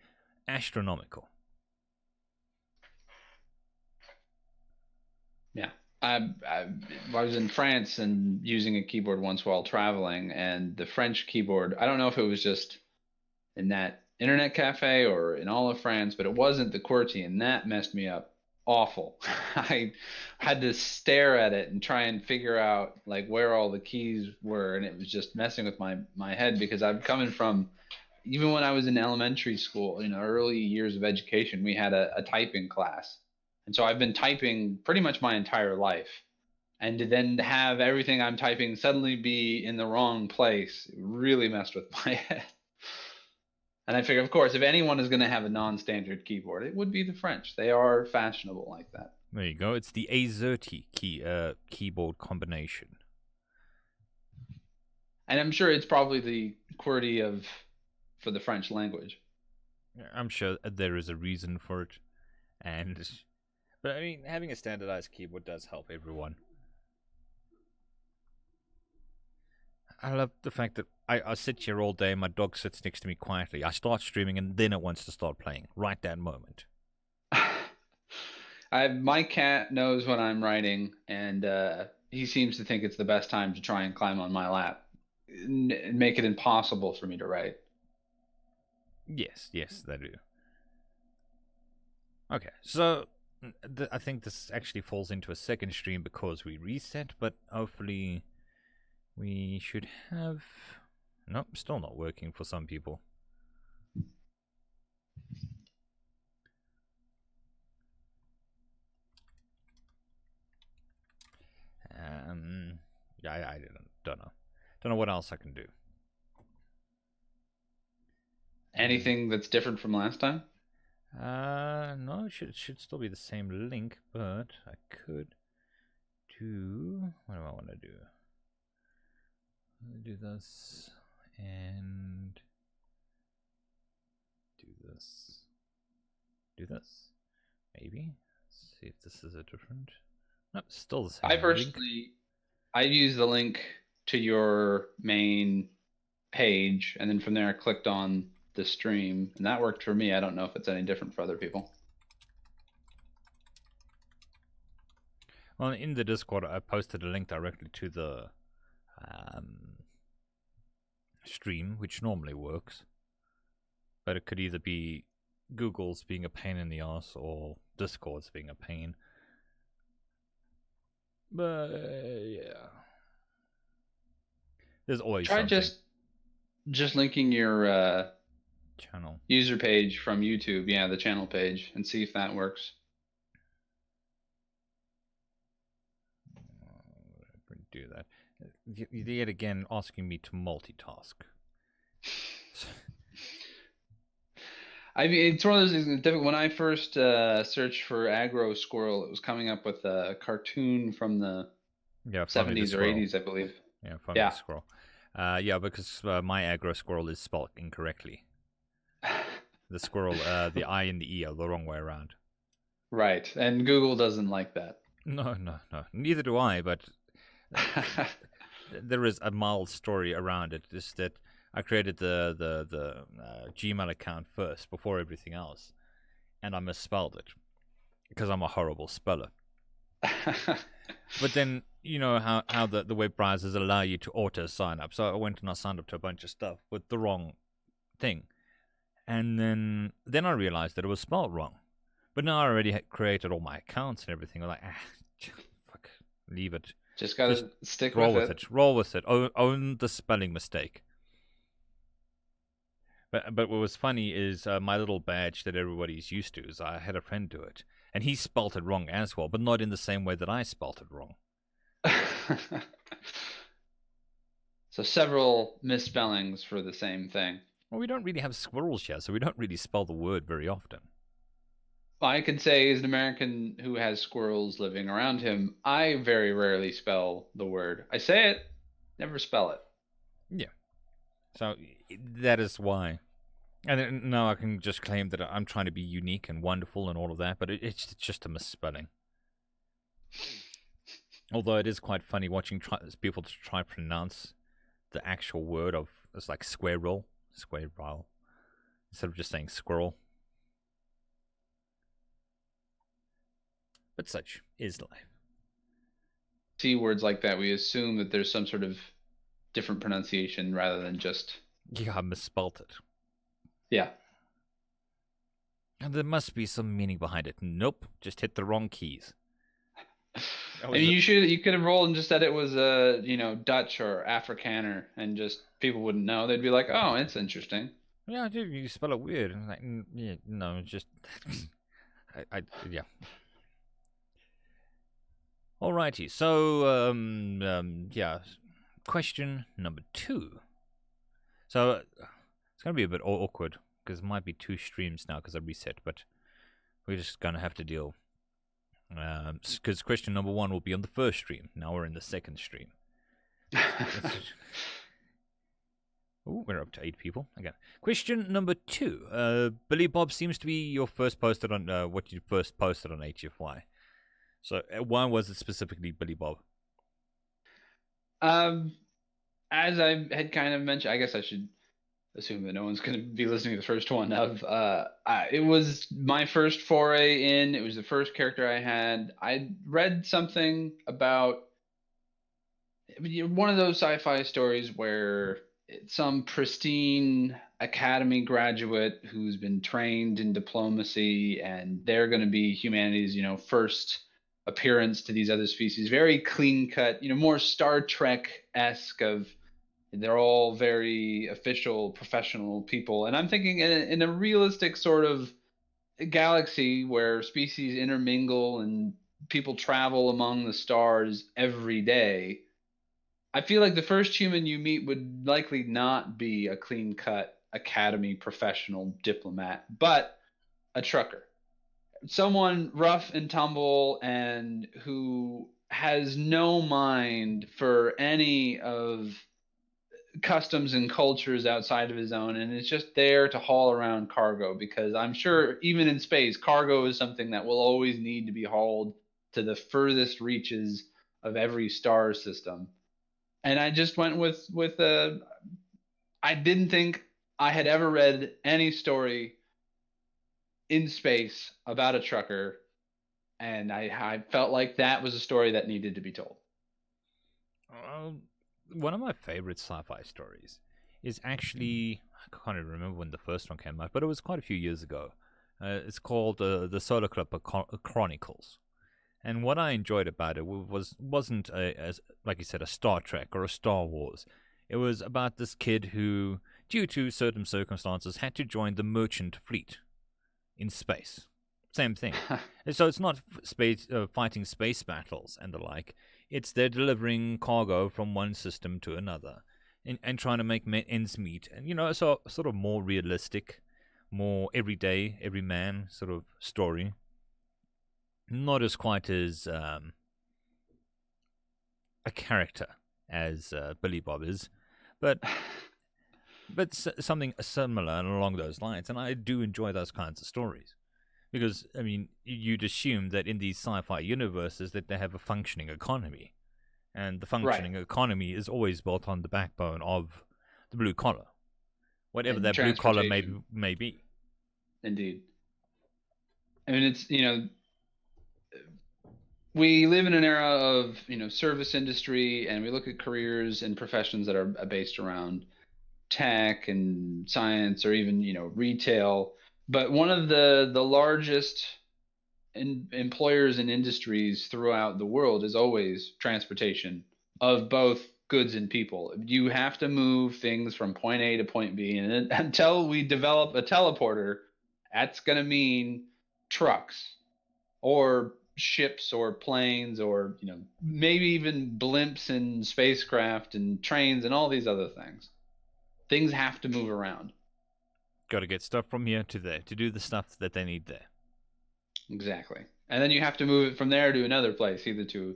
astronomical. Yeah. I was in France and using a keyboard once while traveling, and the French keyboard, I don't know if it was just in that internet cafe or in all of France, but it wasn't the QWERTY, and that messed me up awful. I had to stare at it and try and figure out like where all the keys were, and it was just messing with my head because I'm coming from, even when I was in elementary school, early years of education, we had a typing class. And so I've been typing pretty much my entire life. and to then have everything I'm typing suddenly be in the wrong place really messed with my head. And I figure, of course, if anyone is going to have a non-standard keyboard, it would be the French. They are fashionable like that. There you go. It's the AZERTY keyboard combination. And I'm sure it's probably the QWERTY for the French language. I'm sure there is a reason for it, but I mean, having a standardized keyboard does help everyone. I love the fact that I sit here all day, my dog sits next to me quietly. I start streaming and then it wants to start playing right that moment. My cat knows when I'm writing, and he seems to think it's the best time to try and climb on my lap and make it impossible for me to write. Yes, they do. Okay, so I think this actually falls into a second stream because we reset, but hopefully we should have... Nope, still not working for some people. Yeah, I don't know. Don't know what else I can do. Anything that's different from last time? No, it should still be the same link, but I could do... What do I want to do? Do this and do this. Do this? Maybe. Let's see if this is a different... No, still the same I personally, I use the link to your main page, and then from there I clicked on the stream, and that worked for me. I don't know if it's any different for other people. Well, in the Discord, I posted a link directly to the stream, which normally works. But it could either be Google's being a pain in the ass or Discord's being a pain. But yeah, there's always try something. just linking your channel user page from YouTube, yeah, the channel page, and see if that works. Do that. Yet again, asking me to multitask. I mean, it's one of those things different. When I first searched for aggro squirrel, it was coming up with a cartoon from the 70s or 80s, I believe. Yeah, funny the squirrel. Yeah, because my aggro squirrel is spelled incorrectly. The squirrel, the I and the E are the wrong way around. Right, and Google doesn't like that. No. Neither do I, but there is a mild story around it. Is that I created the Gmail account first before everything else, and I misspelled it because I'm a horrible speller. But then you know how the web browsers allow you to auto sign up. So I went and I signed up to a bunch of stuff with the wrong thing, and then I realized that it was spelled wrong. But now I already had created all my accounts and everything. I'm like, fuck, leave it. Just gotta stick roll with it. Roll with it. Own the spelling mistake. But what was funny is my little badge that everybody's used to is I had a friend do it, and he spelt it wrong as well, but not in the same way that I spelt it wrong. So several misspellings for the same thing. Well, we don't really have squirrels here, so we don't really spell the word very often. I can say, as an American who has squirrels living around him, I very rarely spell the word. I say it, never spell it. Yeah. So that is why. And then now I can just claim that I'm trying to be unique and wonderful and all of that, but it's just a misspelling. Although it is quite funny watching people try to pronounce the actual word of, it's like squirrel, instead of just saying squirrel. But such is life. See words like that, we assume that there's some sort of different pronunciation rather than just... Yeah, I misspelled it. Yeah. And there must be some meaning behind it. Nope, just hit the wrong keys. I mean, you could have rolled and just said it was Dutch or Afrikaner, and just people wouldn't know. They'd be like, "Oh, it's interesting." Yeah, dude, you spell it weird. I'm like, yeah, no, just yeah. Alrighty, so, yeah, question number 2. So, it's going to be a bit awkward, because it might be 2 streams now, because I reset, but we're just going to have to deal. Because question number 1 will be on the first stream. Now we're in the second stream. Oh, we're up to 8 people. Okay. Question number 2. Billy Bob seems to be your first posted on what you first posted on HFY. So why was it specifically Billy Bob? As I had kind of mentioned, I guess I should assume that no one's going to be listening to the first one of. It was my first foray in. It was the first character I had. I read something about one of those sci-fi stories where it's some pristine academy graduate who's been trained in diplomacy, and they're going to be humanity's, first appearance to these other species. Very clean cut, more Star Trek-esque of they're all very official, professional people. And I'm thinking in a realistic sort of galaxy where species intermingle and people travel among the stars every day, I feel like the first human you meet would likely not be a clean cut academy professional diplomat, but a trucker. Someone rough and tumble and who has no mind for any of customs and cultures outside of his own, and is just there to haul around cargo, because I'm sure even in space, cargo is something that will always need to be hauled to the furthest reaches of every star system. And I just went with I didn't think I had ever read any story in space about a trucker, and I felt like that was a story that needed to be told. One of my favorite sci-fi stories is actually, I can't even remember when the first one came out, but it was quite a few years ago. It's called the Solar Clipper Chronicles. And what I enjoyed about it wasn't as like you said, a Star Trek or a Star Wars. It was about this kid who, due to certain circumstances, had to join the merchant fleet in space. Same thing. So it's not space fighting space battles and the like. It's they're delivering cargo from one system to another, and trying to make ends meet. And so sort of more realistic, more everyday, every man sort of story. Not as quite as a character as Billy Bob is, but something similar and along those lines. And I do enjoy those kinds of stories because you'd assume that in these sci-fi universes that they have a functioning economy, and the functioning economy is always built on the backbone of the blue collar, whatever And that blue collar may be. Indeed. It's we live in an era of service industry, and we look at careers and professions that are based around tech and science, or even retail. But one of the largest employers and industries throughout the world is always transportation of both goods and people. You have to move things from point A to point B, and until we develop a teleporter, that's going to mean trucks or ships or planes, or maybe even blimps and spacecraft and trains and all these other things. Things have to move around. Got to get stuff from here to there to do the stuff that they need there. Exactly. And then you have to move it from there to another place, either to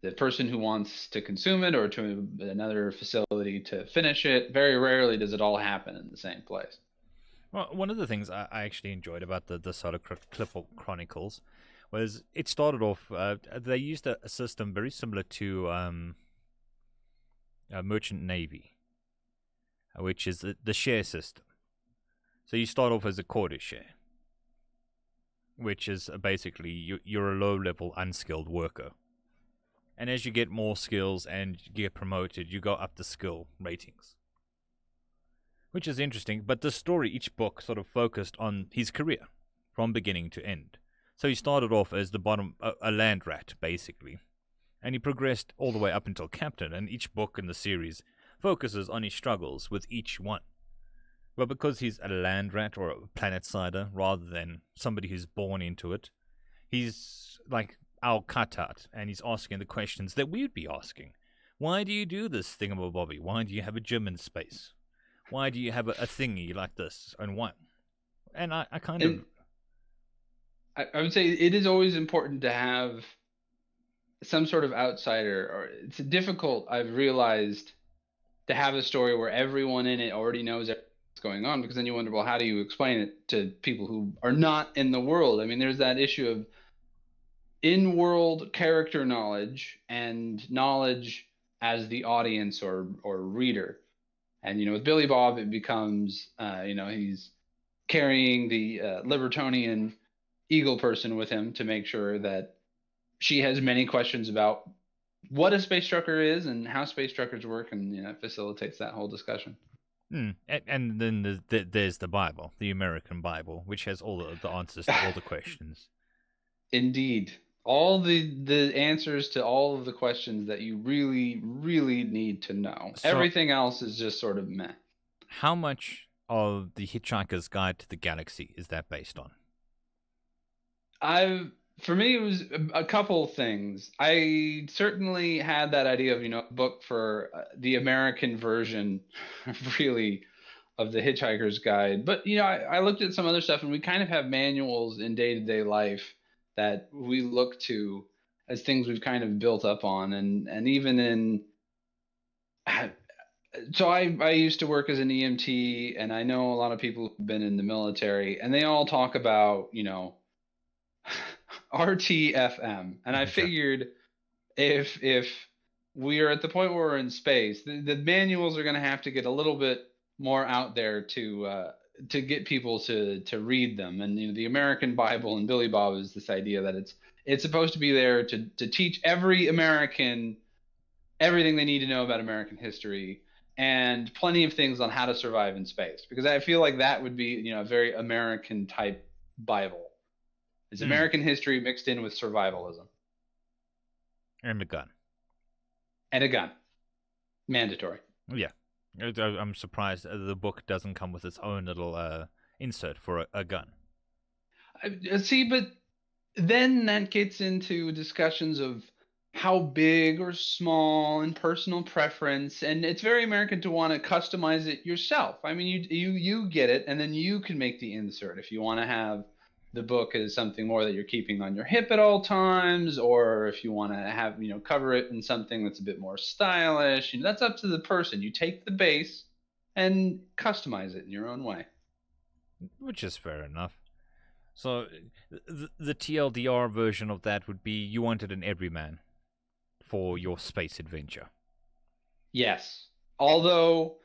the person who wants to consume it or to another facility to finish it. Very rarely does it all happen in the same place. Well, one of the things I actually enjoyed about the Solar Clipper Chronicles was it started off, they used a system very similar to Merchant Navy, which is the share system. So you start off as a quarter share, which is basically you're a low-level, unskilled worker. And as you get more skills and you get promoted, you go up the skill ratings. Which is interesting, but the story, each book sort of focused on his career from beginning to end. So he started off as the bottom, a land rat, basically. And he progressed all the way up until captain, and each book in the series focuses on his struggles with each one. But because he's a land rat or a planet sider rather than somebody who's born into it, he's like our cutout, and he's asking the questions that we'd be asking. Why do you do this thingamabobby? Why do you have a gym in space? Why do you have a thingy like this? And what? And I kind of... And I would say it is always important to have some sort of outsider, or it's difficult, I've realized, to have a story where everyone in it already knows what's going on, because then you wonder, well, how do you explain it to people who are not in the world? I mean, there's that issue of in-world character knowledge and knowledge as the audience or reader. And with Billy Bob, it becomes he's carrying the Libertonian Eagle person with him to make sure that she has many questions about what a space trucker is and how space truckers work, and it facilitates that whole discussion. And then there's the Bible, the American Bible, which has all the answers to all the questions. Indeed. All the answers to all of the questions that you really, really need to know. So, everything else is just sort of meh. How much of the Hitchhiker's Guide to the Galaxy is that based on? For me, it was a couple things. I certainly had that idea of, a book for the American version, really, of the Hitchhiker's Guide. But, I looked at some other stuff, and we kind of have manuals in day-to-day life that we look to as things we've kind of built up on. And even in... So I used to work as an EMT, and I know a lot of people who've been in the military, and they all talk about, RTFM. And I figured if we are at the point where we're in space, the manuals are going to have to get a little bit more out there to get people to read them. And the American Bible and Billy Bob is this idea that it's supposed to be there to teach every American everything they need to know about American history, and plenty of things on how to survive in space, because I feel like that would be a very American type Bible. It's American history mixed in with survivalism. And a gun. And a gun. Mandatory. Yeah. I'm surprised the book doesn't come with its own little insert for a gun. See, but then that gets into discussions of how big or small and personal preference, and it's very American to want to customize it yourself. I mean, you get it, and then you can make the insert if you want to have the book as something more that you're keeping on your hip at all times, or if you want to have cover it in something that's a bit more stylish. That's up to the person. You take the base and customize it in your own way, which is fair enough. So the TLDR version of that would be you wanted an everyman for your space adventure. Yes. Although,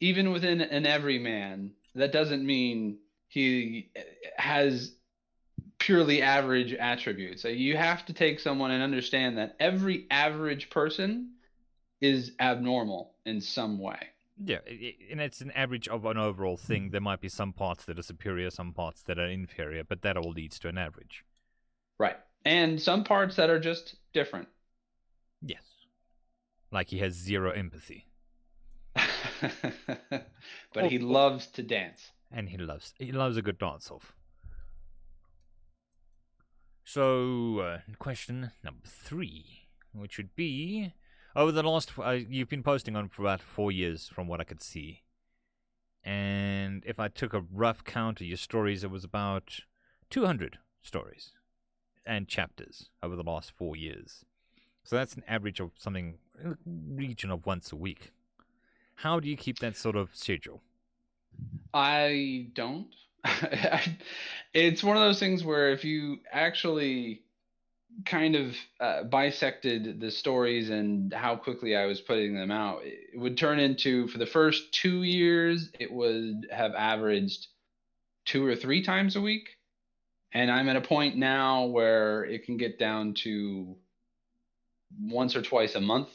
even within an everyman, that doesn't mean he has purely average attributes. So you have to take someone and understand that every average person is abnormal in some way. Yeah, and it's an average of an overall thing. There might be some parts that are superior, some parts that are inferior, but that all leads to an average. Right. And some parts that are just different. Yes. Like he has zero empathy. But he loves to dance. And he loves a good dance-off. So, question number 3, which would be, over the last, you've been posting on for about 4 years from what I could see. And if I took a rough count of your stories, it was about 200 stories and chapters over the last 4 years. So that's an average of something in the region of once a week. How do you keep that sort of schedule? I don't. It's one of those things where if you actually kind of bisected the stories and how quickly I was putting them out, it would turn into, for the first 2 years, it would have averaged 2 or 3 times a week. And I'm at a point now where it can get down to once or twice a month.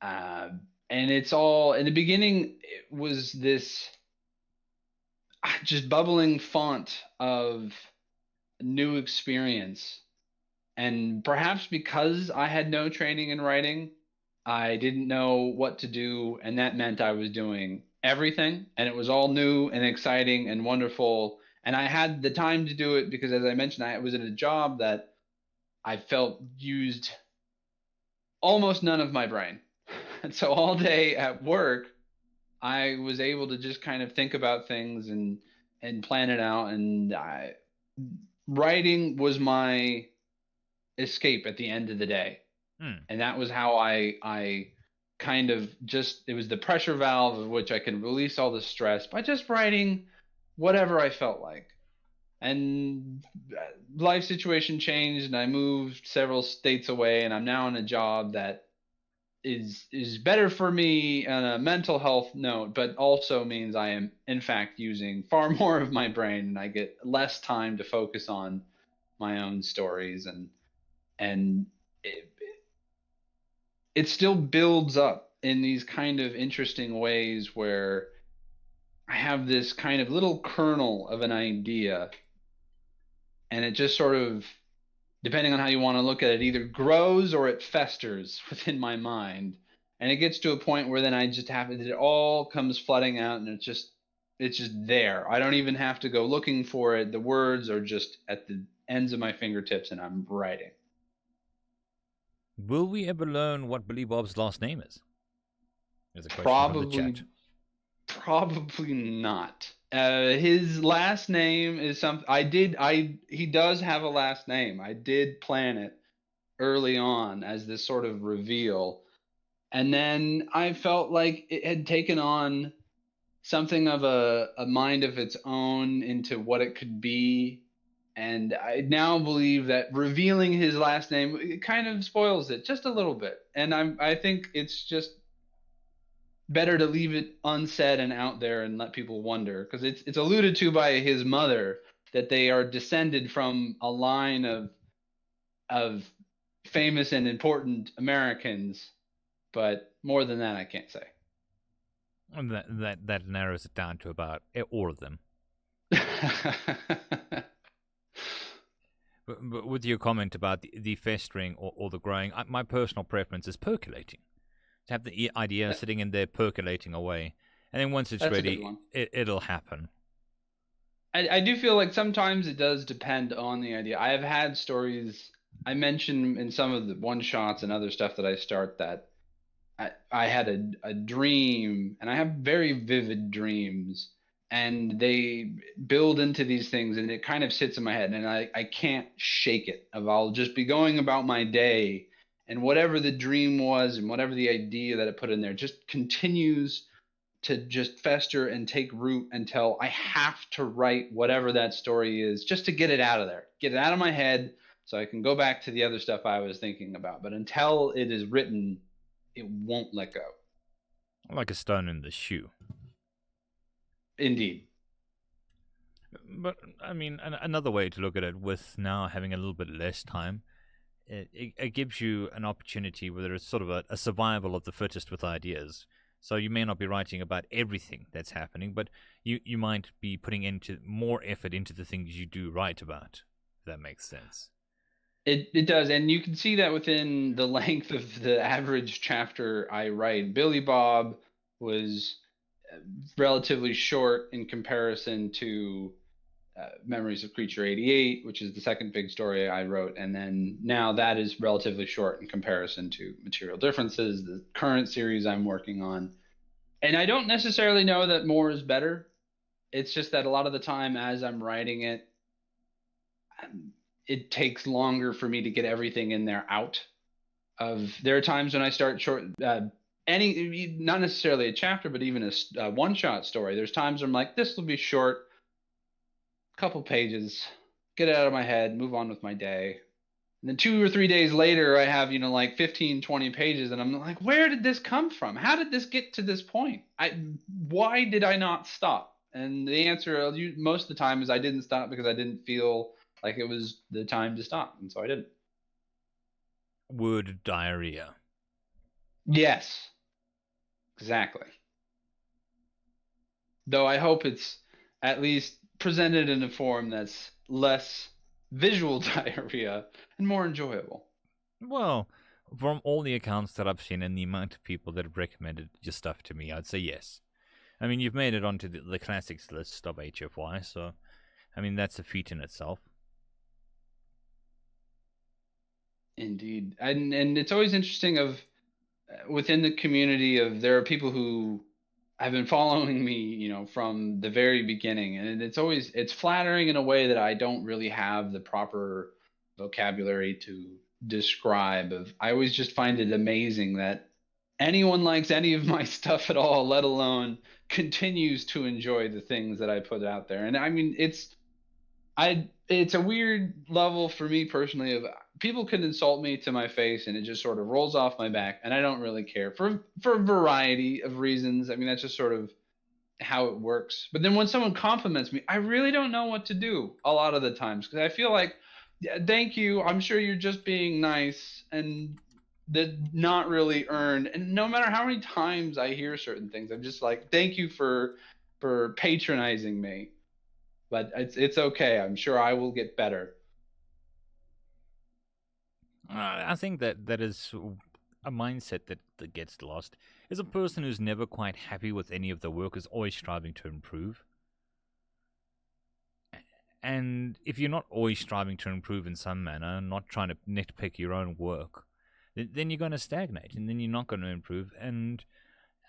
And it's all, in the beginning, it was this just bubbling font of new experience. And perhaps because I had no training in writing, I didn't know what to do. And that meant I was doing everything. And it was all new and exciting and wonderful. And I had the time to do it because, as I mentioned, I was in a job that I felt used almost none of my brain. And so all day at work, I was able to just kind of think about things and plan it out. And writing was my escape at the end of the day. Hmm. And that was how I kind of just, it was the pressure valve of which I can release all the stress by just writing whatever I felt like. And life situation changed, and I moved several states away, and I'm now in a job that is better for me on a mental health note, but also means I am in fact using far more of my brain, and I get less time to focus on my own stories. And it, it still builds up in these kind of interesting ways where I have this kind of little kernel of an idea, and it just sort of, depending on how you want to look at it, either grows or it festers within my mind. And it gets to a point where then I just have it all comes flooding out, and it's just there. I don't even have to go looking for it. The words are just at the ends of my fingertips, and I'm writing. Will we ever learn what Billy Bob's last name is? There's a question from the chat. Probably not. His last name is something he does have a last name. I did plan it early on as this sort of reveal. And then I felt like it had taken on something of a mind of its own into what it could be. And I now believe that revealing his last name, it kind of spoils it just a little bit. And I think it's just better to leave it unsaid and out there and let people wonder, because it's alluded to by his mother that they are descended from a line of famous and important Americans, but more than that I can't say. And that narrows it down to about all of them. But with your comment about the festering or the growing, my personal preference is percolating. To have the idea sitting in there percolating away, and then once it's That's ready, it'll happen. I do feel like sometimes it does depend on the idea. I have had stories I mentioned in some of the one shots and other stuff that I start that I had a dream, and I have very vivid dreams, and they build into these things, and it kind of sits in my head, and I can't shake it. I'll just be going about my day, and whatever the dream was and whatever the idea that it put in there just continues to just fester and take root until I have to write whatever that story is just to get it out of there, get it out of my head so I can go back to the other stuff I was thinking about. But until it is written, it won't let go. Like a stone in the shoe. Indeed. But, I mean, another way to look at it, with now having a little bit less time, it gives you an opportunity where there is sort of a survival of the fittest with ideas. So you may not be writing about everything that's happening, but you might be putting into more effort into the things you do write about, if that makes sense. It does, and you can see that within the length of the average chapter I write. Billy Bob was relatively short in comparison to Memories of Creature 88, which is the second big story I wrote, and then now that is relatively short in comparison to Material Differences, the current series I'm working on. And I don't necessarily know that more is better. It's just that a lot of the time as I'm writing it, it takes longer for me to get everything in there out. There are times when I start short, any, not necessarily a chapter, but even a one shot story. There's times I'm like, this will be short, couple pages, get it out of my head, move on with my day. And then 2 or 3 days later, I have, like 15, 20 pages, and I'm like, where did this come from? How did this get to this point? Why did I not stop? And the answer most of the time is I didn't stop because I didn't feel like it was the time to stop, and so I didn't. Word diarrhea. Yes, exactly. Though I hope it's at least presented in a form that's less visual diarrhea and more enjoyable. Well, from all the accounts that I've seen and the amount of people that have recommended your stuff to me, I'd say yes. I mean, you've made it onto the classics list of HFY, so, I mean, that's a feat in itself. Indeed. And it's always interesting of within the community of there are people who have been following me, from the very beginning, and it's flattering in a way that I don't really have the proper vocabulary to describe. Of I always just find it amazing that anyone likes any of my stuff at all, let alone continues to enjoy the things that I put out there. And I mean, it's a weird level for me personally of people can insult me to my face and it just sort of rolls off my back and I don't really care for a variety of reasons. I mean, that's just sort of how it works. But then when someone compliments me, I really don't know what to do a lot of the times because I feel like, yeah, thank you. I'm sure you're just being nice and that not really earned. And no matter how many times I hear certain things, I'm just like, thank you for patronizing me. But it's okay. I'm sure I will get better. I think that is a mindset that gets lost. Is a person who's never quite happy with any of the work, is always striving to improve. And if you're not always striving to improve in some manner, not trying to nitpick your own work, then you're going to stagnate, and then you're not going to improve. And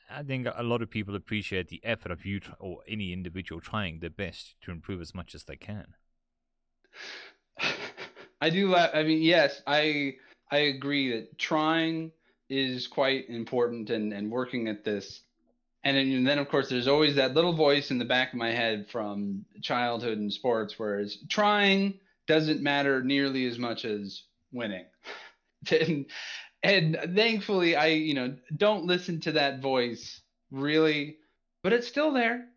I think a lot of people appreciate the effort of you or any individual trying their best to improve as much as they can. I do. I mean, yes, I agree that trying is quite important and working at this. And then of course there's always that little voice in the back of my head from childhood and sports, whereas trying doesn't matter nearly as much as winning. and, and thankfully I don't listen to that voice really, but it's still there.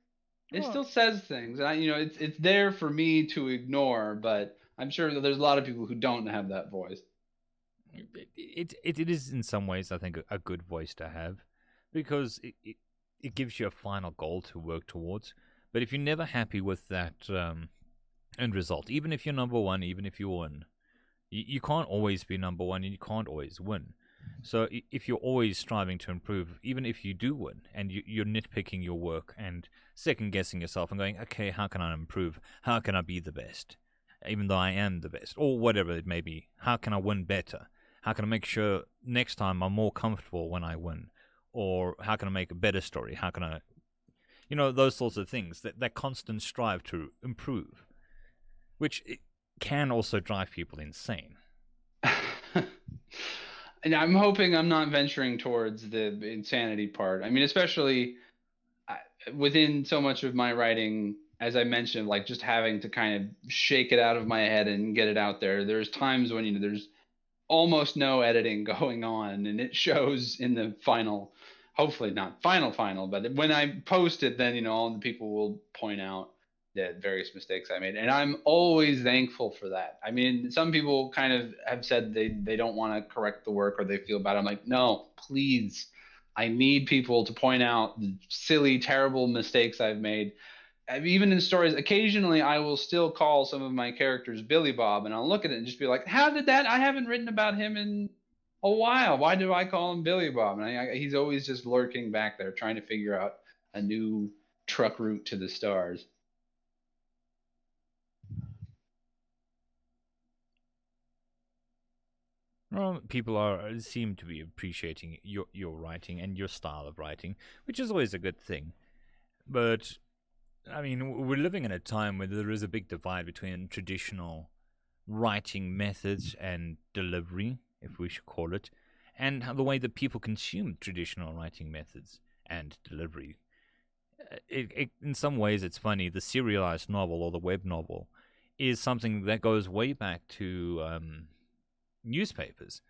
It Well, still says things. And it's there for me to ignore, but I'm sure that there's a lot of people who don't have that voice. it is in some ways, I think, a good voice to have, because it gives you a final goal to work towards. But if you're never happy with that end result, even if you're number one, even if you win, you can't always be number one and you can't always win. So if you're always striving to improve, even if you do win and you're nitpicking your work and second guessing yourself and going, okay, how can I improve? How can I be the best? Even though I am the best, or whatever it may be, how can I win better? How can I make sure next time I'm more comfortable when I win? Or how can I make a better story? How can I, those sorts of things, that constant strive to improve, which it can also drive people insane. And I'm hoping I'm not venturing towards the insanity part. I mean, especially within so much of my writing, as I mentioned, like just having to kind of shake it out of my head and get it out there. There's times when there's almost no editing going on, and it shows in the final. Hopefully not final, but when I post it, then all the people will point out the various mistakes I made, and I'm always thankful for that. I mean, some people kind of have said they don't want to correct the work or they feel bad. I'm like, no, please. I need people to point out the silly, terrible mistakes I've made. Even in stories, occasionally I will still call some of my characters Billy Bob, and I'll look at it and just be like, "How did that? I haven't written about him in a while. Why do I call him Billy Bob?" And he's always just lurking back there, trying to figure out a new truck route to the stars. Well, people seem to be appreciating your writing and your style of writing, which is always a good thing. But I mean, we're living in a time where there is a big divide between traditional writing methods and delivery, if we should call it, and how the way that people consume traditional writing methods and delivery. In some ways, it's funny. The serialized novel or the web novel is something that goes way back to newspapers.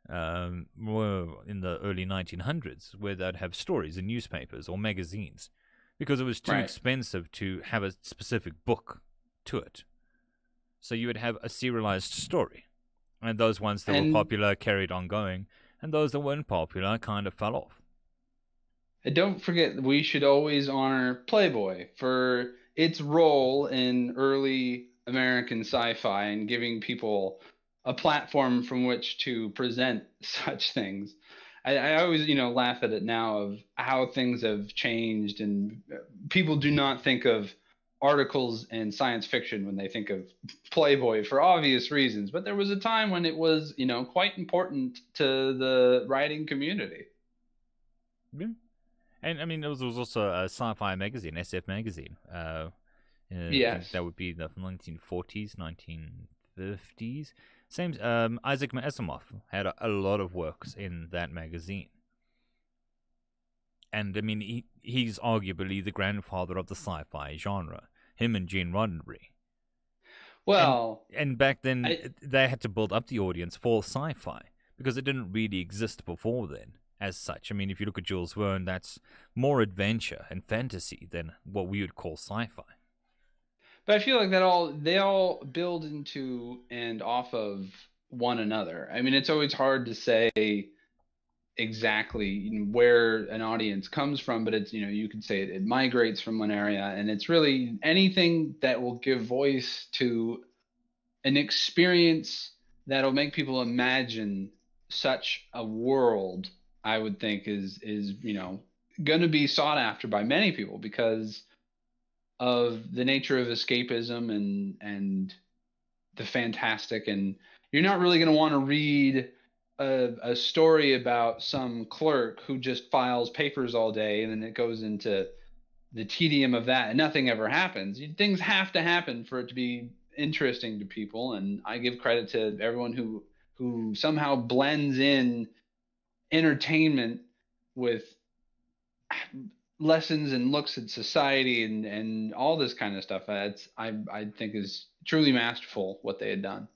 Were in the early 1900s, where they'd have stories in newspapers or magazines because it was too Right. expensive to have a specific book to it. So you would have a serialized story, and those ones that were And popular carried on going, and those that weren't popular kind of fell off. don't forget, we should always honor Playboy for its role in early American sci-fi and giving people a platform from which to present such things. I always, laugh at it now of how things have changed, and people do not think of articles in science fiction when they think of Playboy for obvious reasons, but there was a time when it was, quite important to the writing community. Yeah. And I mean, there was also a sci-fi magazine, SF magazine. I think Yes. that would be the 1940s, 1950s. Same. Isaac Asimov had a lot of works in that magazine, and I mean, he's arguably the grandfather of the sci-fi genre. Him and Gene Roddenberry. And Well, and back then I they had to build up the audience for sci-fi because it didn't really exist before then as such. I mean, if you look at Jules Verne, that's more adventure and fantasy than what we would call sci-fi. but I feel like they all build into and off of one another. I mean, it's always hard to say exactly where an audience comes from, but it's, you could say it migrates from one area, and it's really anything that will give voice to an experience that'll make people imagine such a world. I would think is going to be sought after by many people because of the nature of escapism and the fantastic. And you're not really going to want to read a story about some clerk who just files papers all day and then it goes into the tedium of that and nothing ever happens. Things have to happen for it to be interesting to people, and I give credit to everyone who somehow blends in entertainment with lessons and looks at society and all this kind of stuff. I think is truly masterful what they had done.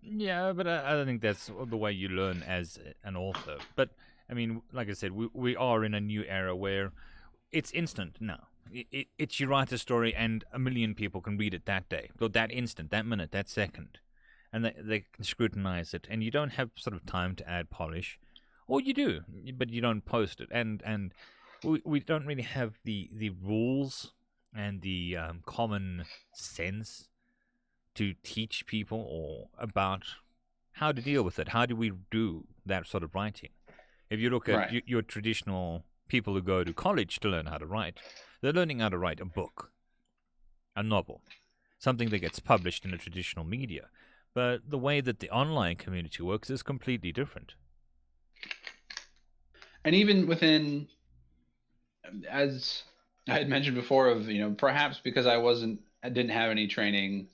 Yeah, but I don't think that's the way you learn as an author. But I mean, like I said, we are in a new era where it's instant now. It's you write a story and a million people can read it that day, or that instant, that minute, that second, and they can scrutinize it, and you don't have sort of time to add polish, or you do, but you don't post it, and we don't really have the rules and the common sense to teach people or about how to deal with it. How do we do that sort of writing? If you look at Right. your traditional people who go to college to learn how to write, they're learning how to write a book, a novel, something that gets published in the traditional media. But the way that the online community works is completely different. And even within, as I had mentioned before, of perhaps because I didn't have any training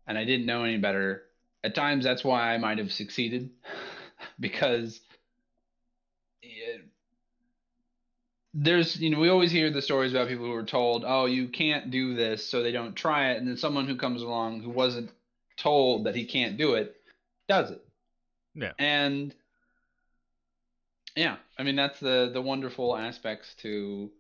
and I didn't know any better. At times, that's why I might have succeeded, because there's we always hear the stories about people who are told, oh, you can't do this, so they don't try it, and then someone who comes along who wasn't told that he can't do it does it. Yeah. And yeah, I mean that's the wonderful aspects to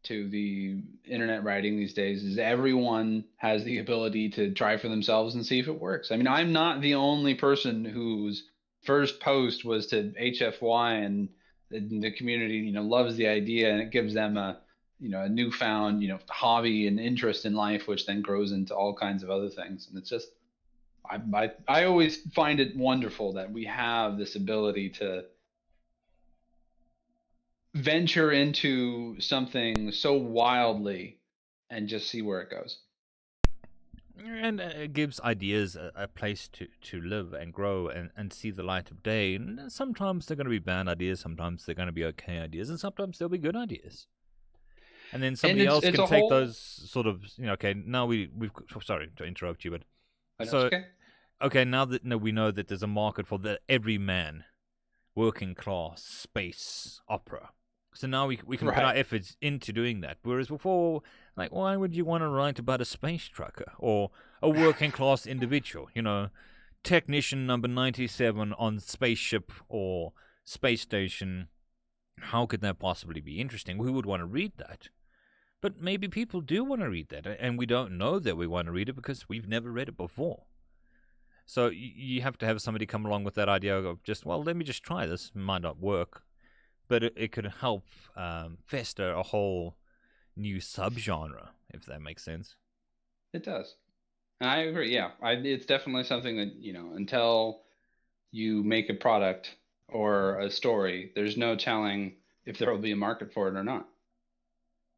the internet writing these days is everyone has the ability to try for themselves and see if it works. I mean, I'm not the only person whose first post was to HFY, and the community, loves the idea, and it gives them a newfound, hobby and interest in life, which then grows into all kinds of other things. And it's just, I always find it wonderful that we have this ability to venture into something so wildly and just see where it goes. And it gives ideas a place to live and grow and see the light of day. And sometimes they're going to be bad ideas, sometimes they're going to be okay ideas, and sometimes they'll be good ideas. And then And somebody it's else it's can a take whole. those sort of, okay, now we've sorry to interrupt you, but I know it's so okay. okay, now that we know that there's a market for the everyman working class space opera. So now we can put our Right. efforts into doing that. Whereas before, like, why would you want to write about a space trucker or a working class individual? Technician number 97 on spaceship or space station. How could that possibly be interesting? Who would want to read that? But maybe people do want to read that, and we don't know that we want to read it because we've never read it before. So you have to have somebody come along with that idea of just, well, let me just try this. It might not work, but it could help fester a whole new subgenre, if that makes sense. It does. And I agree. Yeah, it's definitely something that until you make a product or a story, there's no telling if there will be a market for it or not.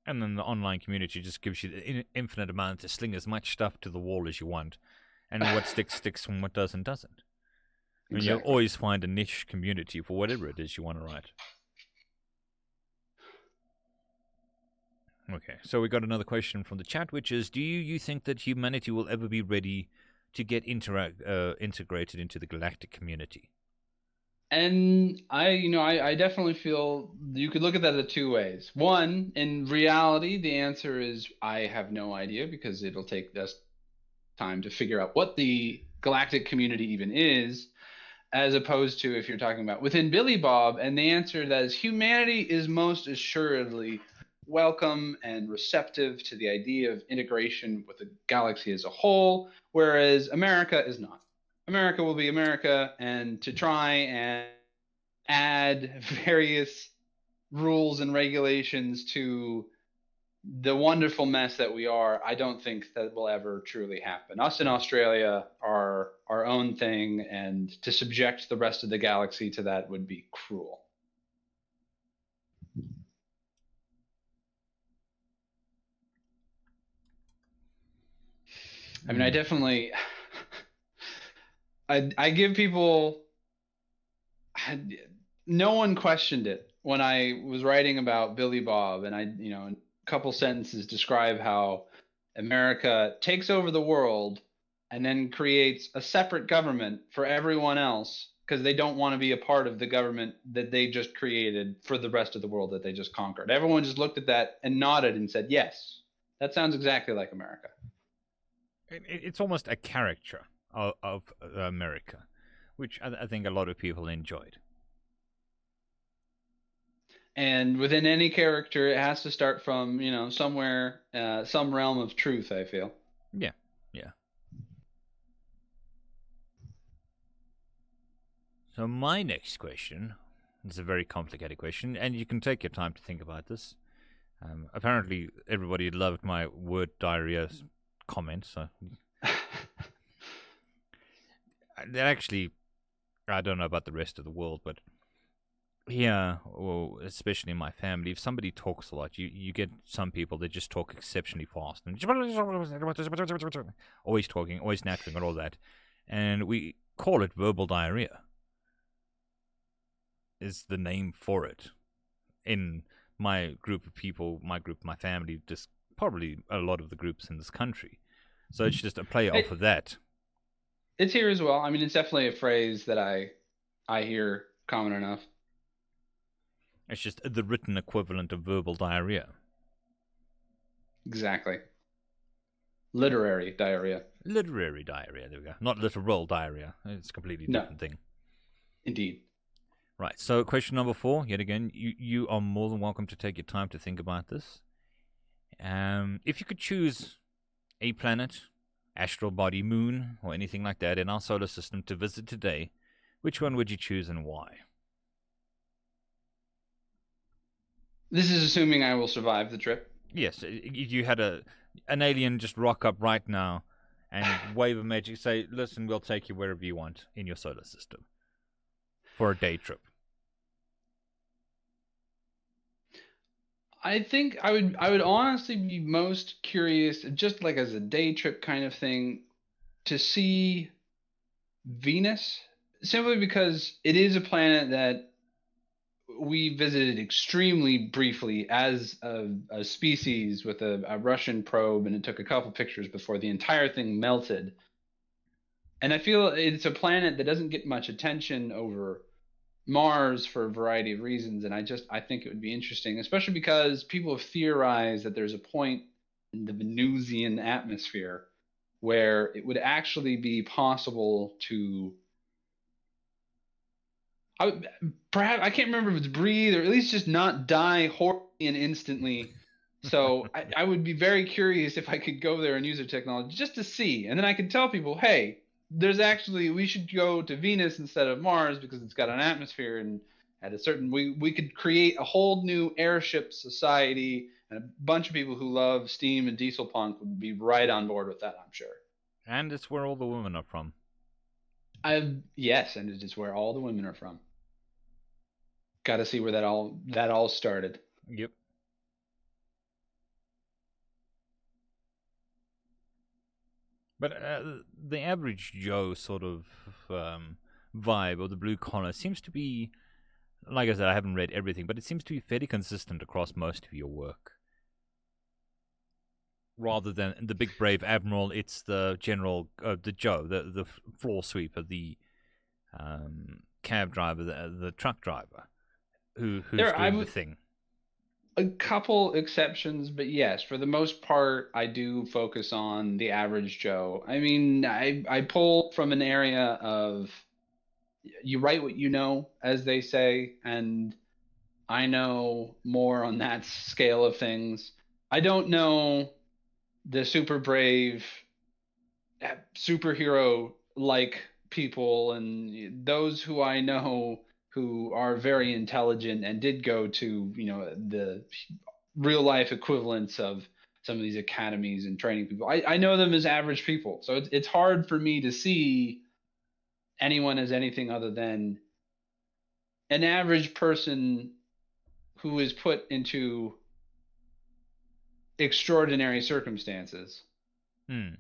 And then the online community just gives you the infinite amount to sling as much stuff to the wall as you want. And what sticks, sticks, and what doesn't. And you'll Exactly. always find a niche community for whatever it is you want to write. Okay, so we got another question from the chat, which is, do you think that humanity will ever be ready to get integrated into the galactic community? And I definitely feel you could look at that in two ways. One, in reality, the answer is I have no idea because it'll take us time to figure out what the galactic community even is, as opposed to if you're talking about within Billy Bob. And the answer that is humanity is most assuredly welcome and receptive to the idea of integration with the galaxy as a whole, whereas America is not. America will be America, and to try and add various rules and regulations to the wonderful mess that we are, I don't think that will ever truly happen. Us in Australia are our own thing, and to subject the rest of the galaxy to that would be cruel. I mean, I definitely, I give people, no one questioned it when I was writing about Billy Bob, and I, in a couple sentences describe how America takes over the world and then creates a separate government for everyone else because they don't want to be a part of the government that they just created for the rest of the world that they just conquered. Everyone just looked at that and nodded and said, yes, that sounds exactly like America. It's almost a caricature of America, which I think a lot of people enjoyed. And within any character, it has to start from, somewhere, some realm of truth, I feel. Yeah, yeah. So my next question is a very complicated question, and you can take your time to think about this. Apparently, everybody loved my word diarrhea comment, so actually, I don't know about the rest of the world, but here, well, especially in my family, if somebody talks a lot, you get some people that just talk exceptionally fast and always talking, always nattering, and all that, and we call it verbal diarrhea. Is the name for it in my group of people, my family, just probably a lot of the groups in this country. So it's just a play off of that. It's here as well. I mean, it's definitely a phrase that I hear common enough. It's just the written equivalent of verbal diarrhea. Exactly. Literary diarrhea. Literary diarrhea, there we go. Not literal diarrhea. It's a completely No, different thing. indeed. Right, so question number 4, yet again, you are more than welcome to take your time to think about this. If you could choose a planet, astral body, moon, or anything like that in our solar system to visit today, which one would you choose and why? This is assuming I will survive the trip. Yes, you had an alien just rock up right now and wave a magic, say, listen, we'll take you wherever you want in your solar system for a day trip. I think I would honestly be most curious, just like as a day trip kind of thing, to see Venus, simply because it is a planet that we visited extremely briefly as a species with a Russian probe, and it took a couple pictures before the entire thing melted. And I feel it's a planet that doesn't get much attention over Mars for a variety of reasons, and I think it would be interesting, especially because people have theorized that there's a point in the Venusian atmosphere where it would actually be possible to perhaps I can't remember if it's breathe or at least just not die horribly and instantly. So I would be very curious if I could go there and use their technology just to see, and then I could tell people, hey, there's actually we should go to Venus instead of Mars because it's got an atmosphere, and at a certain we could create a whole new airship society, and a bunch of people who love steam and diesel punk would be right on board with that, I'm sure. And it's where all the women are from. Yes, and it is where all the women are from. Got to see where that all started. Yep. But the average Joe sort of vibe, or the blue collar, seems to be, like I said, I haven't read everything, but it seems to be fairly consistent across most of your work. Rather than the big brave admiral, it's the general, the Joe, the floor sweeper, the cab driver, the truck driver, who's I doing the would thing. a couple exceptions, but yes, for the most part, I do focus on the average Joe. I mean, I pull from an area of you write what you know, as they say, and I know more on that scale of things. I don't know the super brave superhero like people and those who I know who are very intelligent and did go to, the real life equivalents of some of these academies and training people. I know them as average people. So it's hard for me to see anyone as anything other than an average person who is put into extraordinary circumstances Hmm.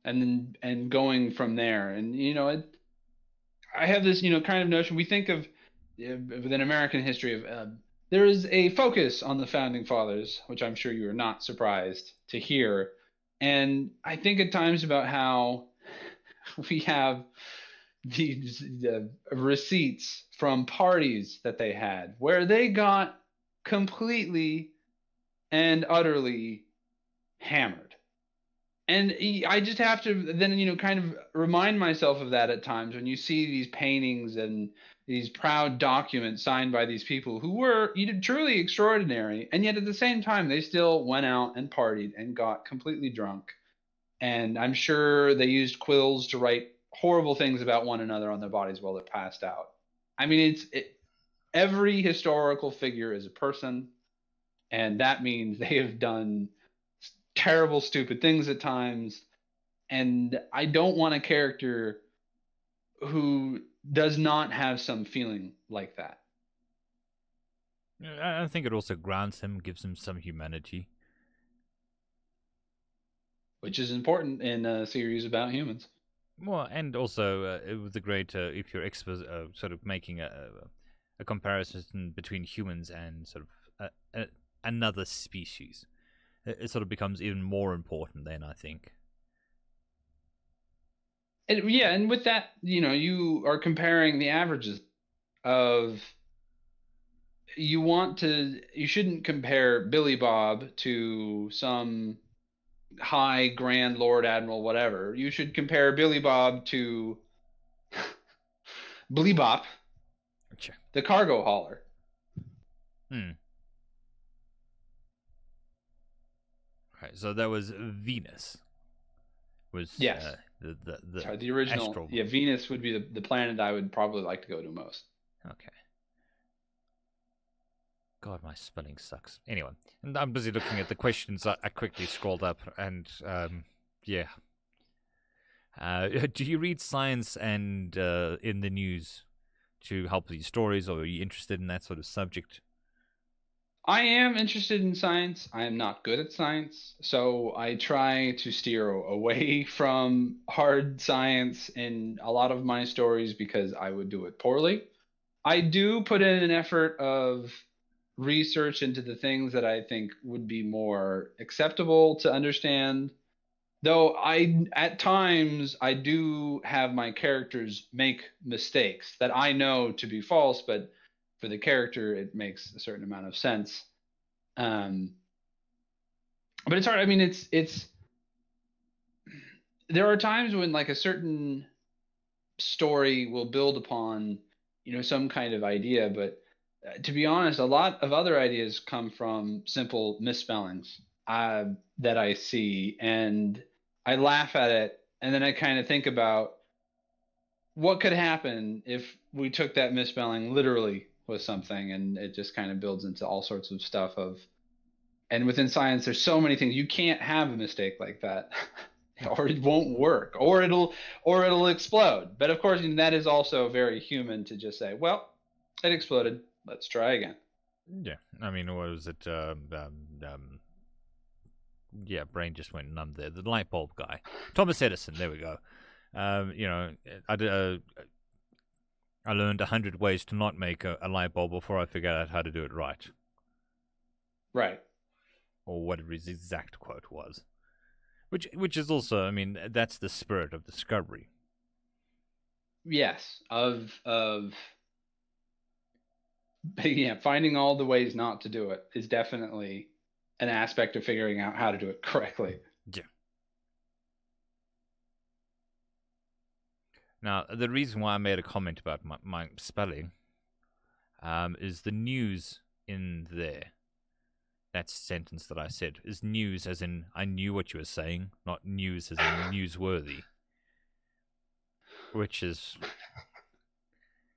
and going from there. And I have this kind of notion. We think of within American history of there is a focus on the founding fathers, which I'm sure you are not surprised to hear. And I think at times about how we have these receipts from parties that they had where they got completely and utterly hammered. And I just have to then, kind of remind myself of that at times when you see these paintings and these proud documents signed by these people who were truly extraordinary. And yet at the same time, they still went out and partied and got completely drunk. And I'm sure they used quills to write horrible things about one another on their bodies while they're passed out. I mean, every historical figure is a person, and that means they have done terrible, stupid things at times. And I don't want a character who does not have some feeling like that. I think it also grounds him, gives him some humanity. Which is important in a series about humans. Well, and also it was a great if you're sort of making a comparison between humans and sort of another species. It sort of becomes even more important then, I think. And yeah, and with that, you are comparing the averages of you shouldn't compare Billy Bob to some high grand lord admiral whatever. You should compare Billy Bob to Bleebop, Gotcha. the cargo hauler. Hmm. Right. So that was Venus. Was Yes. the Sorry, the original. astral? Yeah, Venus would be the planet I would probably like to go to most. Okay. God, my spelling sucks. Anyway, and I'm busy looking at the questions. I quickly scrolled up, and yeah. Do you read science and in the news to help these stories, or are you interested in that sort of subject? I am interested in science. I am not good at science, so I try to steer away from hard science in a lot of my stories because I would do it poorly. I do put in an effort of research into the things that I think would be more acceptable to understand. Though at times, I do have my characters make mistakes that I know to be false, but for the character, it makes a certain amount of sense. Um, but it's hard. I mean, it's there are times when like a certain story will build upon, some kind of idea, but to be honest, a lot of other ideas come from simple misspellings that I see, and I laugh at it, and then I kind of think about what could happen if we took that misspelling literally with something, and it just kind of builds into all sorts of stuff of. And within science, there's so many things you can't have a mistake like that. Or it won't work, or it'll explode. But of course, that is also very human to just say, "Well, it exploded. Let's try again." Yeah, I mean, what was it? Yeah, brain just went numb there. The light bulb guy. Thomas Edison, there we go. You know, I learned 100 ways to not make a light bulb before I figured out how to do it right. Right. Or whatever his exact quote was. Which is also, I mean, that's the spirit of discovery. Yes, yeah, finding all the ways not to do it is definitely an aspect of figuring out how to do it correctly. Yeah. Now, the reason why I made a comment about my spelling is the news in there. That sentence that I said is news as in I knew what you were saying, not news as in newsworthy. Which is...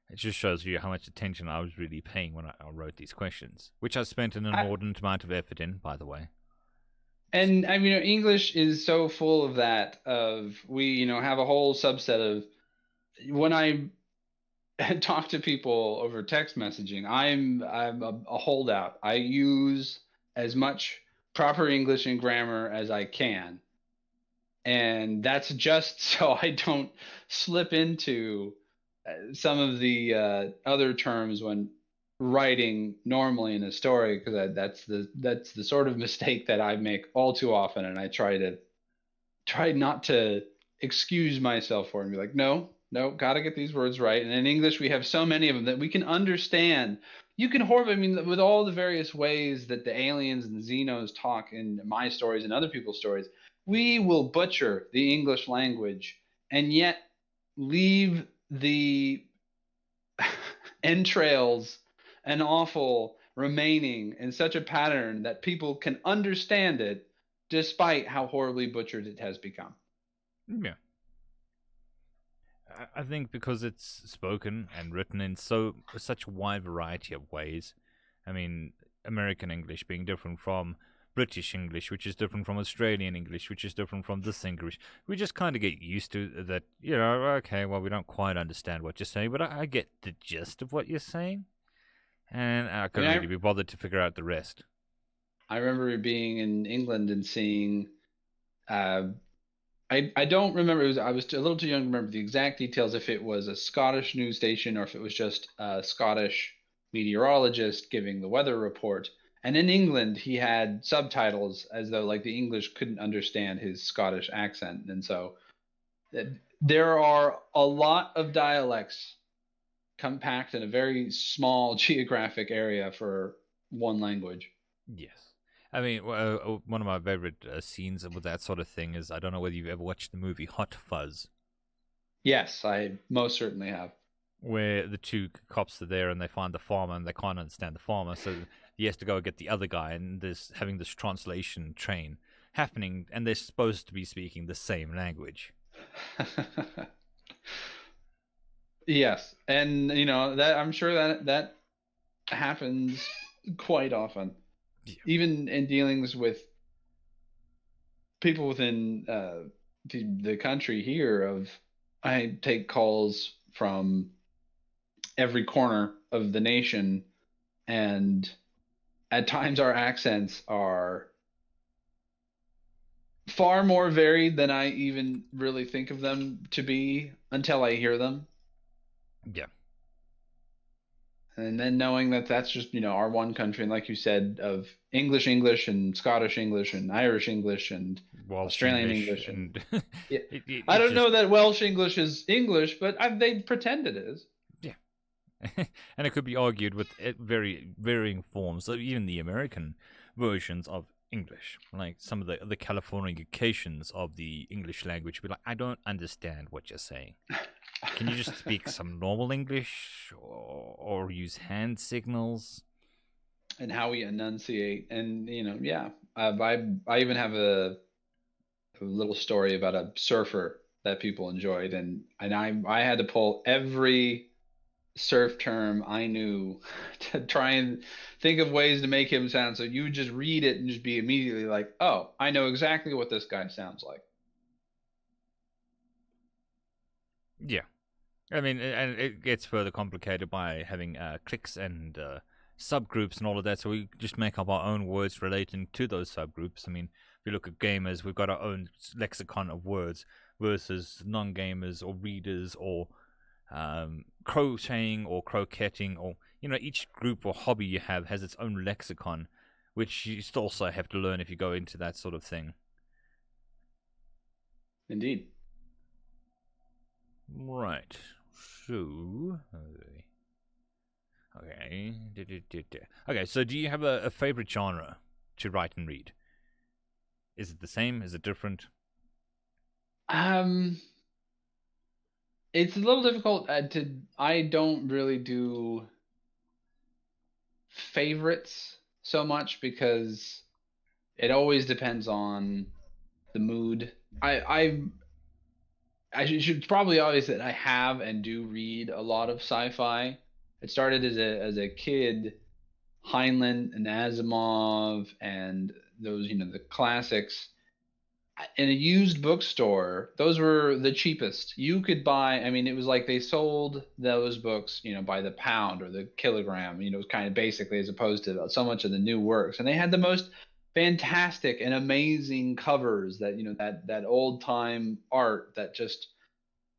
It just shows you how much attention I was really paying when I wrote these questions, which I spent an inordinate amount of effort in, by the way. And I mean, English is so full of that. We have a whole subset of when I talk to people over text messaging. I'm a holdout. I use as much proper English and grammar as I can, and that's just so I don't slip into some of the other terms when writing normally in a story, because that's the sort of mistake that I make all too often, and I try not to excuse myself for it and be like, no, no, gotta get these words right. And in English, we have so many of them that we can understand. You can I mean, with all the various ways that the aliens and the Xenos talk in my stories and other people's stories, we will butcher the English language and yet leave the entrails and awful remaining in such a pattern that people can understand it despite how horribly butchered it has become. Yeah. I think because it's spoken and written in such a wide variety of ways. I mean, American English being different from British English, which is different from Australian English, which is different from this English. We just kind of get used to that, okay, well, we don't quite understand what you're saying, but I get the gist of what you're saying. And I couldn't really be bothered to figure out the rest. I remember being in England and seeing... I don't remember. I was a little too young to remember the exact details, if it was a Scottish news station or if it was just a Scottish meteorologist giving the weather report. And in England, he had subtitles as though like the English couldn't understand his Scottish accent. And so there are a lot of dialects compact in a very small geographic area for one language. Yes. I mean, one of my favorite scenes with that sort of thing is, I don't know whether you've ever watched the movie Hot Fuzz. Yes, I most certainly have. Where the two cops are there and they find the farmer and they can't understand the farmer, so he has to go get the other guy, and there's having this translation train happening, and they're supposed to be speaking the same language. Yes, and that I'm sure that happens quite often. Yeah. Even in dealings with people within the country here, I take calls from every corner of the nation, and at times our accents are far more varied than I even really think of them to be until I hear them. Yeah. And then knowing that that's just, our one country, and like you said, of English and Scottish English and Irish English and Welsh Australian English. And yeah. I don't know that Welsh English is English, but they pretend it is. Yeah. And it could be argued with very varying forms. So even the American versions of English, like some of the Californications of the English language, be like, I don't understand what you're saying. Can you just speak some normal English or use hand signals? And how we enunciate. And, yeah. I even have a little story about a surfer that people enjoyed. And I had to pull every surf term I knew to try and think of ways to make him sound. So you would just read it and just be immediately like, oh, I know exactly what this guy sounds like. Yeah. I mean, and it gets further complicated by having cliques and subgroups and all of that, so we just make up our own words relating to those subgroups. I mean, you look at gamers, we've got our own lexicon of words versus non-gamers or readers or crocheting or croquetting, or each group or hobby you have has its own lexicon, which you still also have to learn if you go into that sort of thing. Indeed. Right. So, okay. Okay, so do you have a favorite genre to write and read? Is it the same? Is it different? It's a little difficult I don't really do favorites so much because it always depends on the mood. I should probably obvious that I have and do read a lot of sci-fi. It started as a kid, Heinlein and Asimov and those, the classics. In a used bookstore, those were the cheapest. You could buy, I mean, it was like they sold those books, by the pound or the kilogram, kind of basically, as opposed to so much of the new works. And they had the most fantastic and amazing covers that, that old time art that just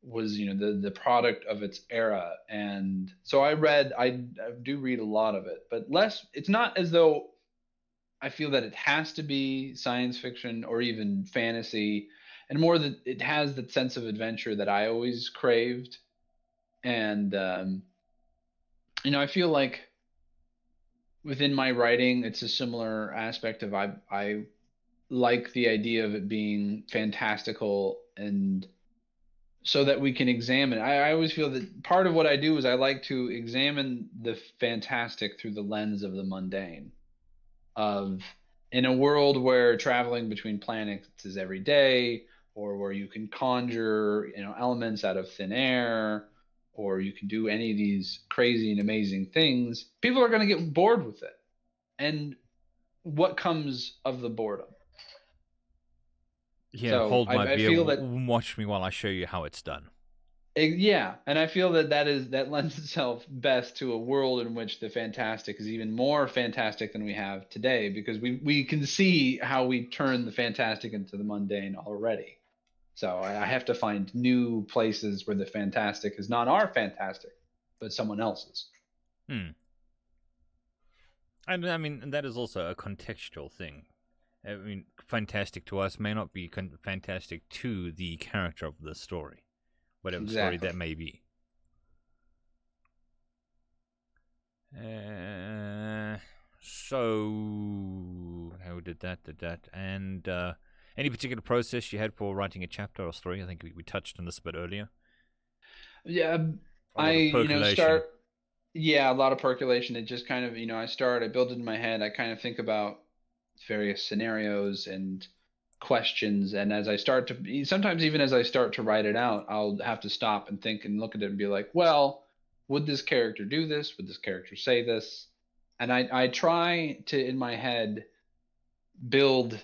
was, the product of its era. And so I do read a lot of it, but less, it's not as though I feel that it has to be science fiction or even fantasy, and more that it has that sense of adventure that I always craved. And I feel like within my writing, it's a similar aspect of I like the idea of it being fantastical, and so that we can examine. I always feel that part of what I do is I like to examine the fantastic through the lens of the mundane. Of In a world where traveling between planets is every day, or where you can conjure elements out of thin air, or you can do any of these crazy and amazing things, people are going to get bored with it. And what comes of the boredom? Yeah, So hold my I beer. feel that Watch me while I show you how it's done. Yeah, and I feel that that lends itself best to a world in which the fantastic is even more fantastic than we have today, because we can see how we turn the fantastic into the mundane already. So I have to find new places where the fantastic is not our fantastic, but someone else's. Hmm. And I mean, that is also a contextual thing. I mean, fantastic to us may not be fantastic to the character of the story, whatever story Exactly. that may be. So how did that, and any particular process you had for writing a chapter or story? I think we touched on this a bit earlier. Yeah, A I lot of percolation. start. Yeah, a lot of percolation. It just kind of I build it in my head. I kind of think about various scenarios and questions, and as I start to sometimes even as I start to write it out, I'll have to stop and think and look at it and be like, well, would this character do this? Would this character say this? And I try to in my head build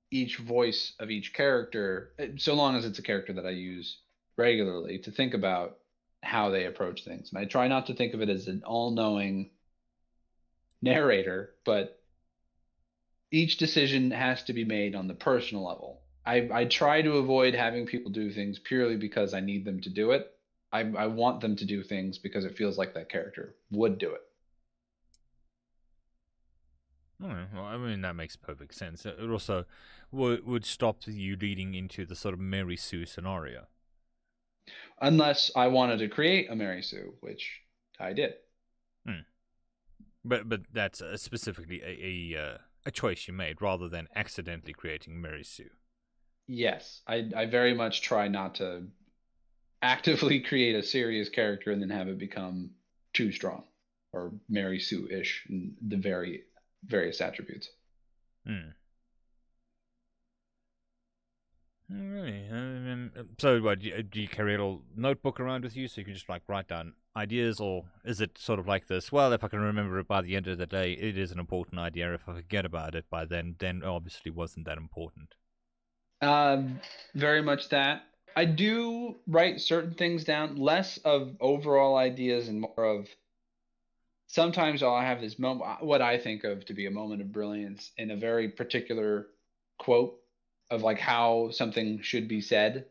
each voice of each character, so long as it's a character that I use regularly, to think about how they approach things. And I try not to think of it as an all-knowing narrator, but each decision has to be made on the personal level. I try to avoid having people do things purely because I need them to do it. I want them to do things because it feels like that character would do it. Well, I mean that makes perfect sense. It also would stop you leading into the sort of Mary Sue scenario. Unless I wanted to create a Mary Sue, which I did. Hmm. But that's specifically a choice you made rather than accidentally creating Mary Sue. Yes, I very much try not to actively create a serious character and then have it become too strong or Mary Sue-ish in the various attributes. Hmm. Really? So, what do you carry a little notebook around with you so you can just like write down ideas, or is it sort of like this? Well, if I can remember it by the end of the day, it is an important idea. If I forget about it by then obviously wasn't that important. Um, Very much that. I do write certain things down, less of overall ideas and more of sometimes I'll have this moment, what I think of to be a moment of brilliance in a very particular quote of like how something should be said,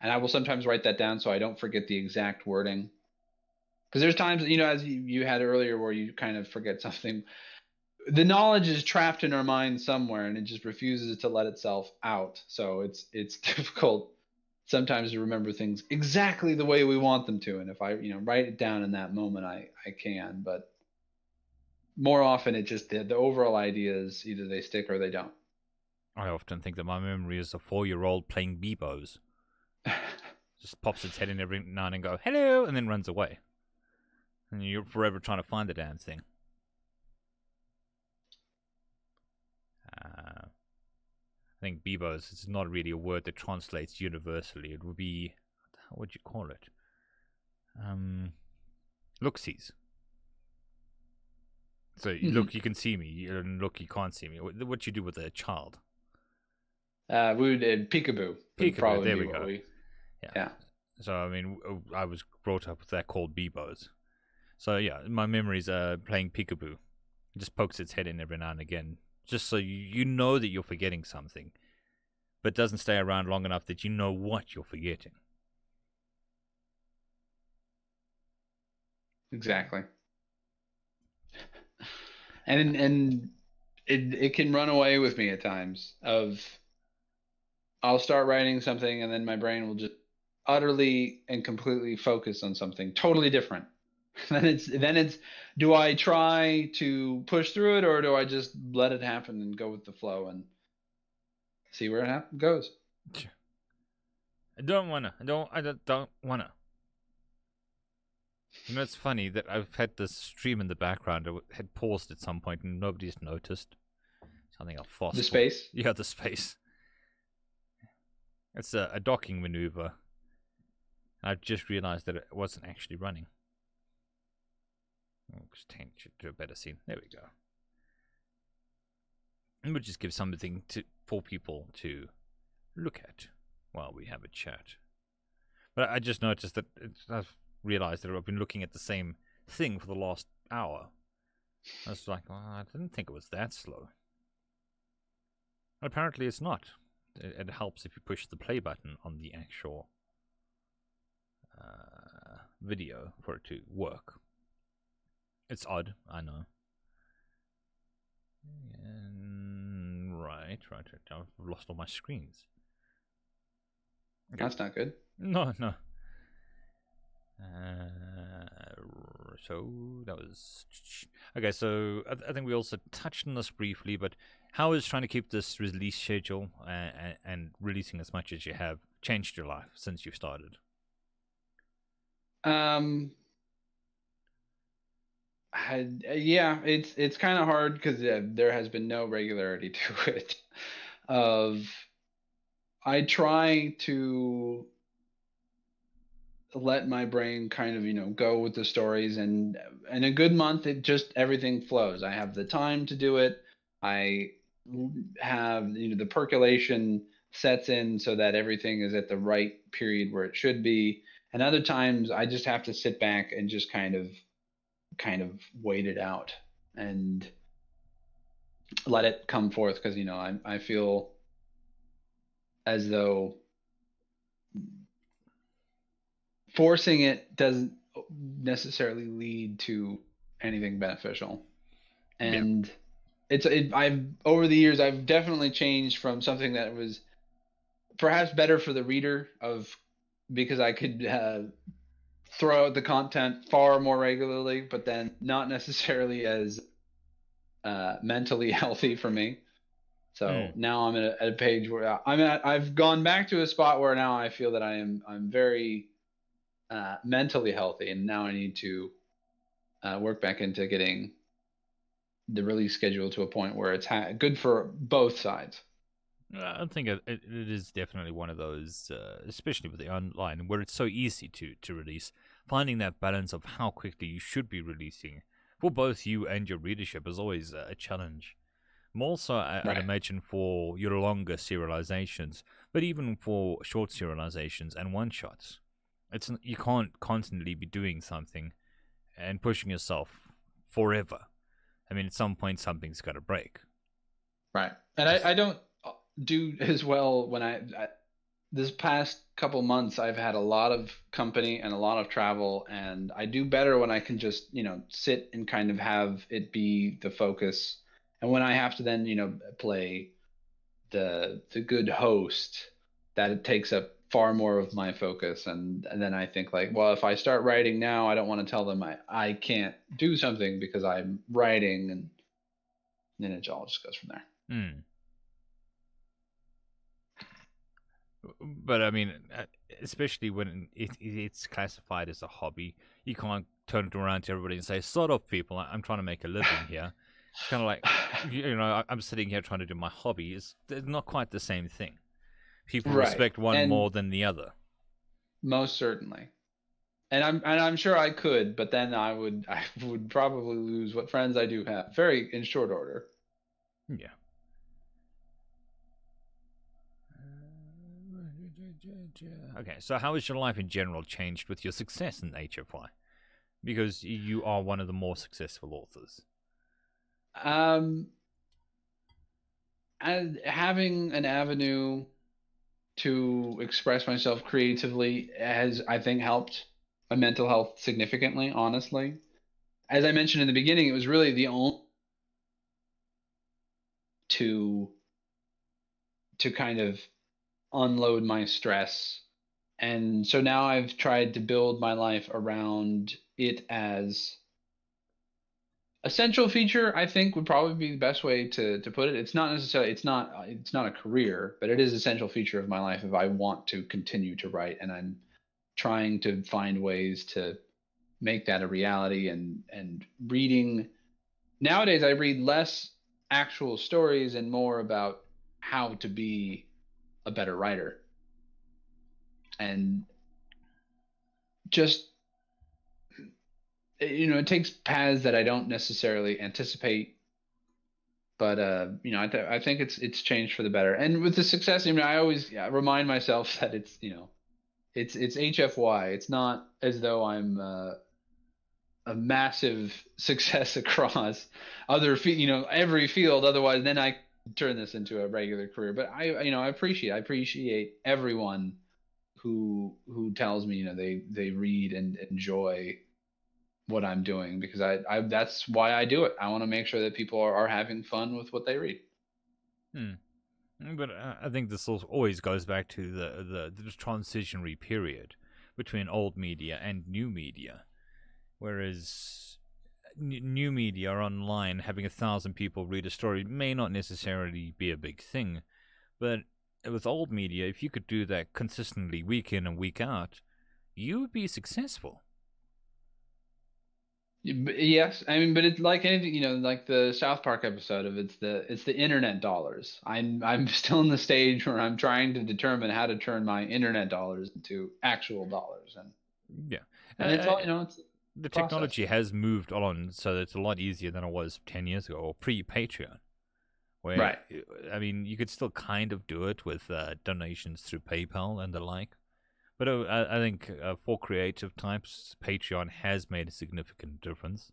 and I will sometimes write that down so I don't forget the exact wording. Because there's times, as you had earlier, where you kind of forget something. The knowledge is trapped in our mind somewhere, and it just refuses to let itself out. So it's difficult sometimes to remember things exactly the way we want them to. And if I write it down in that moment, I can. But more often, it just the overall idea is either they stick or they don't. I often think that my memory is a 4-year-old playing Bebos. Just pops its head in every now and then, go hello, and then runs away. And you're forever trying to find the damn thing. I think Bebos is not really a word that translates universally. It would be, how would you call it? Looksies. So look, you can see me, and look, you can't see me. What you do with a child? We would peekaboo. Peekaboo. There we go. Yeah. So I mean, I was brought up with that called Bebos. So yeah, my memories are playing peekaboo. It just pokes its head in every now and again, just so you know that you're forgetting something, but doesn't stay around long enough that you know what you're forgetting. Exactly. And it can run away with me at times. I'll start writing something and then my brain will just utterly and completely focus on something totally different. then it's do I try to push through it, or do I just let it happen and go with the flow and see where it goes? I don't wanna. I don't wanna. It's funny that I've had this stream in the background. I had paused at some point and nobody's noticed. Something I'll fast. The space? Yeah, the space. It's a docking maneuver. I've just realized that it wasn't actually running. Should do a better scene. There we go. And we'll just give something for people to look at while we have a chat. But I just noticed that I've realized that I've been looking at the same thing for the last hour. I was like, well, I didn't think it was that slow. Apparently it's not. It helps if you push the play button on the actual video for it to work. It's odd, I know. Right. I've lost all my screens. Okay. That's not good. No. So that was okay. So I think we also touched on this briefly, but how is trying to keep this release schedule and releasing as much as you have changed your life since you started? Yeah, it's kind of hard because there has been no regularity to it. I try to let my brain kind of go with the stories, and in a good month it just everything flows. I have the time to do it. I have the percolation sets in so that everything is at the right period where it should be, and other times I just have to sit back and just kind of wait it out and let it come forth, because I feel as though forcing it doesn't necessarily lead to anything beneficial. And I've over the years I've definitely changed from something that was perhaps better for the reader because I could throw out the content far more regularly, but then not necessarily as mentally healthy for me. So now I'm at a page where I've gone back to a spot where now I feel that I'm very mentally healthy, and now I need to work back into getting the release schedule to a point where it's good for both sides. I think it is definitely one of those, especially with the online, where it's so easy to release. Finding that balance of how quickly you should be releasing for both you and your readership is always a challenge. More so, I'd imagine, for your longer serializations, but even for short serializations and one-shots. You can't constantly be doing something and pushing yourself forever. I mean, at some point, something's got to break. Right. And I don't do as well when I this past couple months I've had a lot of company and a lot of travel, and I do better when I can just, sit and kind of have it be the focus. And when I have to then, play the good host, that it takes up far more of my focus. And then I think like, well, if I start writing now, I don't want to tell them I can't do something because I'm writing, and then it all just goes from there. Hmm. But I mean, especially when it's classified as a hobby, you can't turn it around to everybody and say, "Sort of, people, I'm trying to make a living here." It's kind of like, I'm sitting here trying to do my hobby. It's not quite the same thing. People Right. respect one And more than the other. most certainly. And I'm sure I could, but then I would probably lose what friends I do have very in short order. Yeah. Okay, so how has your life in general changed with your success in HFY? Because you are one of the more successful authors. Um, and having an avenue to express myself creatively has, I think, helped my mental health significantly, honestly. As I mentioned in the beginning, it was really the only to kind of unload my stress. And so now I've tried to build my life around it as a central feature. I think would probably be the best way to put it. It's not necessarily it's not a career, but it is a central feature of my life if I want to continue to write, and I'm trying to find ways to make that a reality. And reading nowadays, I read less actual stories and more about how to be a better writer, and just, it takes paths that I don't necessarily anticipate, but I think it's changed for the better. And with the success, I mean, I always, yeah, remind myself that it's HFY. It's not as though I'm a massive success across every field. Otherwise, then I turn this into a regular career. But I appreciate everyone who tells me, they read and enjoy what I'm doing, because I that's why I do it. I want to make sure that people are having fun with what they read. Hmm. But I think this always goes back to the transitionary period between old media and new media. Whereas new media or online, having 1,000 people read a story may not necessarily be a big thing. But with old media, if you could do that consistently week in and week out, you would be successful. Yes, I mean, but it's like anything, like the South Park episode of it's the internet dollars. I'm still in the stage where I'm trying to determine how to turn my internet dollars into actual dollars, and Yeah. and it's all, it's The a process. technology has moved on so that it's a lot easier than it was 10 years ago or pre Patreon. Where, Right. I mean, you could still kind of do it with donations through PayPal and the like. But I think for creative types, Patreon has made a significant difference.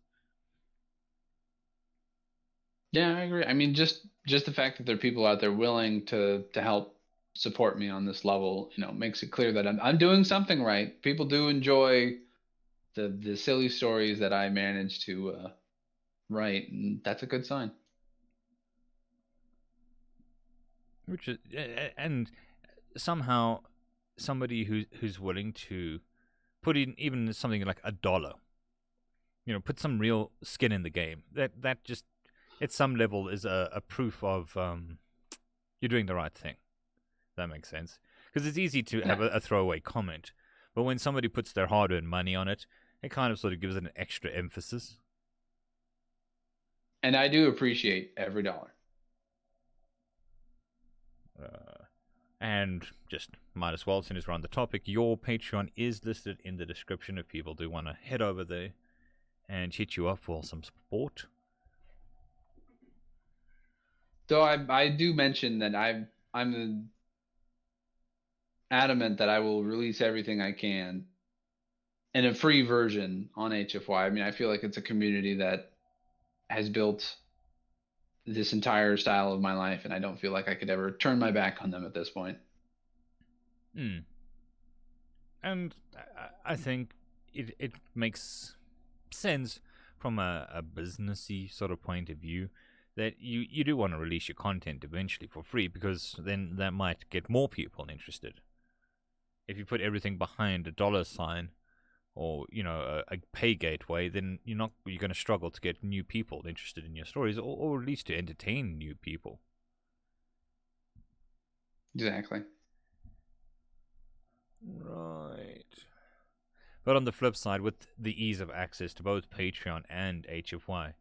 Yeah, I agree. I mean, just the fact that there are people out there willing to help support me on this level, makes it clear that I'm doing something right. People do enjoy the silly stories that I manage to write, and that's a good sign. Which is, and somehow somebody who's willing to put in even something like $1, put some real skin in the game. That just at some level is a proof of you're doing the right thing. That makes sense. Because it's easy to have Yeah. a throwaway comment, but when somebody puts their hard-earned money on it, it kind of sort of gives it an extra emphasis. And I do appreciate every dollar. Uh, and just might as well, since we're on the topic, your Patreon is listed in the description if people do want to head over there and hit you up for some support. Though I do mention that I'm adamant that I will release everything I can in a free version on HFY. I mean, I feel like it's a community that has built this entire style of my life, and I don't feel like I could ever turn my back on them at this point. Hmm. And I think it makes sense from a businessy sort of point of view that you do want to release your content eventually for free, because then that might get more people interested. If you put everything behind a dollar sign or a pay gateway, then you're going to struggle to get new people interested in your stories, or at least to entertain new people. Exactly. Right. But on the flip side, with the ease of access to both Patreon and HFY,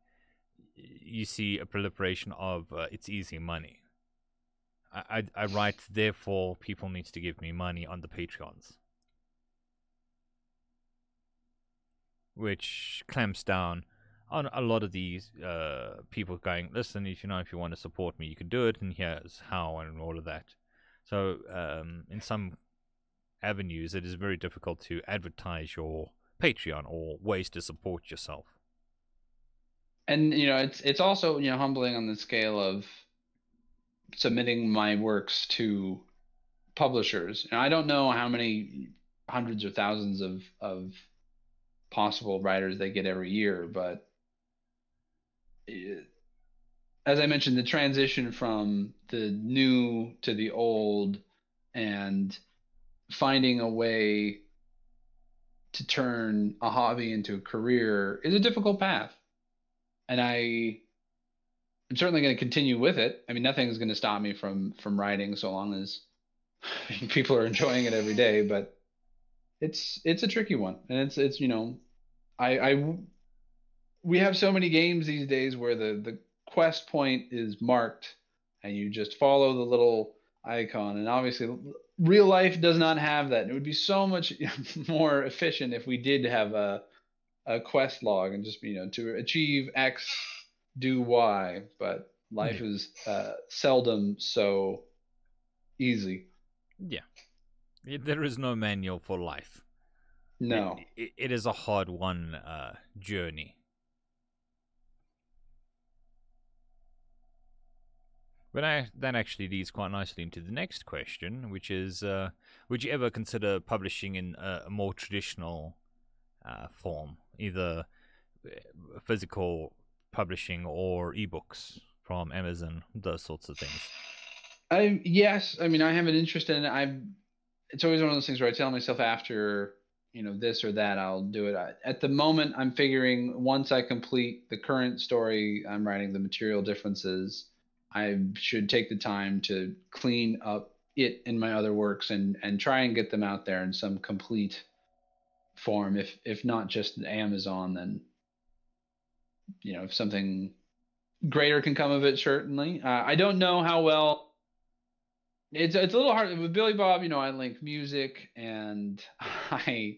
you see a proliferation of it's easy money. I write, therefore people need to give me money on the Patreons, which clamps down on a lot of these people going, listen, if you want to support me, you can do it, and here's how, and all of that. So in some avenues, it is very difficult to advertise your Patreon or ways to support yourself. And it's also humbling on the scale of submitting my works to publishers. And I don't know how many hundreds or thousands of possible writers they get every year, but as I mentioned, the transition from the new to the old and finding a way to turn a hobby into a career is a difficult path. And I'm certainly going to continue with it. I mean, nothing's going to stop me from writing so long as people are enjoying it every day. But it's a tricky one, and it's I we have so many games these days where the quest point is marked, and you just follow the little icon. And obviously, real life does not have that. It would be so much more efficient if we did have a quest log and just to achieve X, do Y. But life Yeah, is seldom so easy. yeah. There is no manual for life. No. It is a hard won journey. But that actually leads quite nicely into the next question, which is would you ever consider publishing in a more traditional form, either physical publishing or ebooks from Amazon, those sorts of things? Yes, I mean I have an interest in it. It's always one of those things where I tell myself after this or that I'll do it. At the moment, I'm figuring once I complete the current story I'm writing, the material differences, I should take the time to clean up it in my other works and try and get them out there in some complete form. If not just Amazon, then if something greater can come of it, certainly. I don't know how well. It's a little hard with Billy Bob. I link music, and I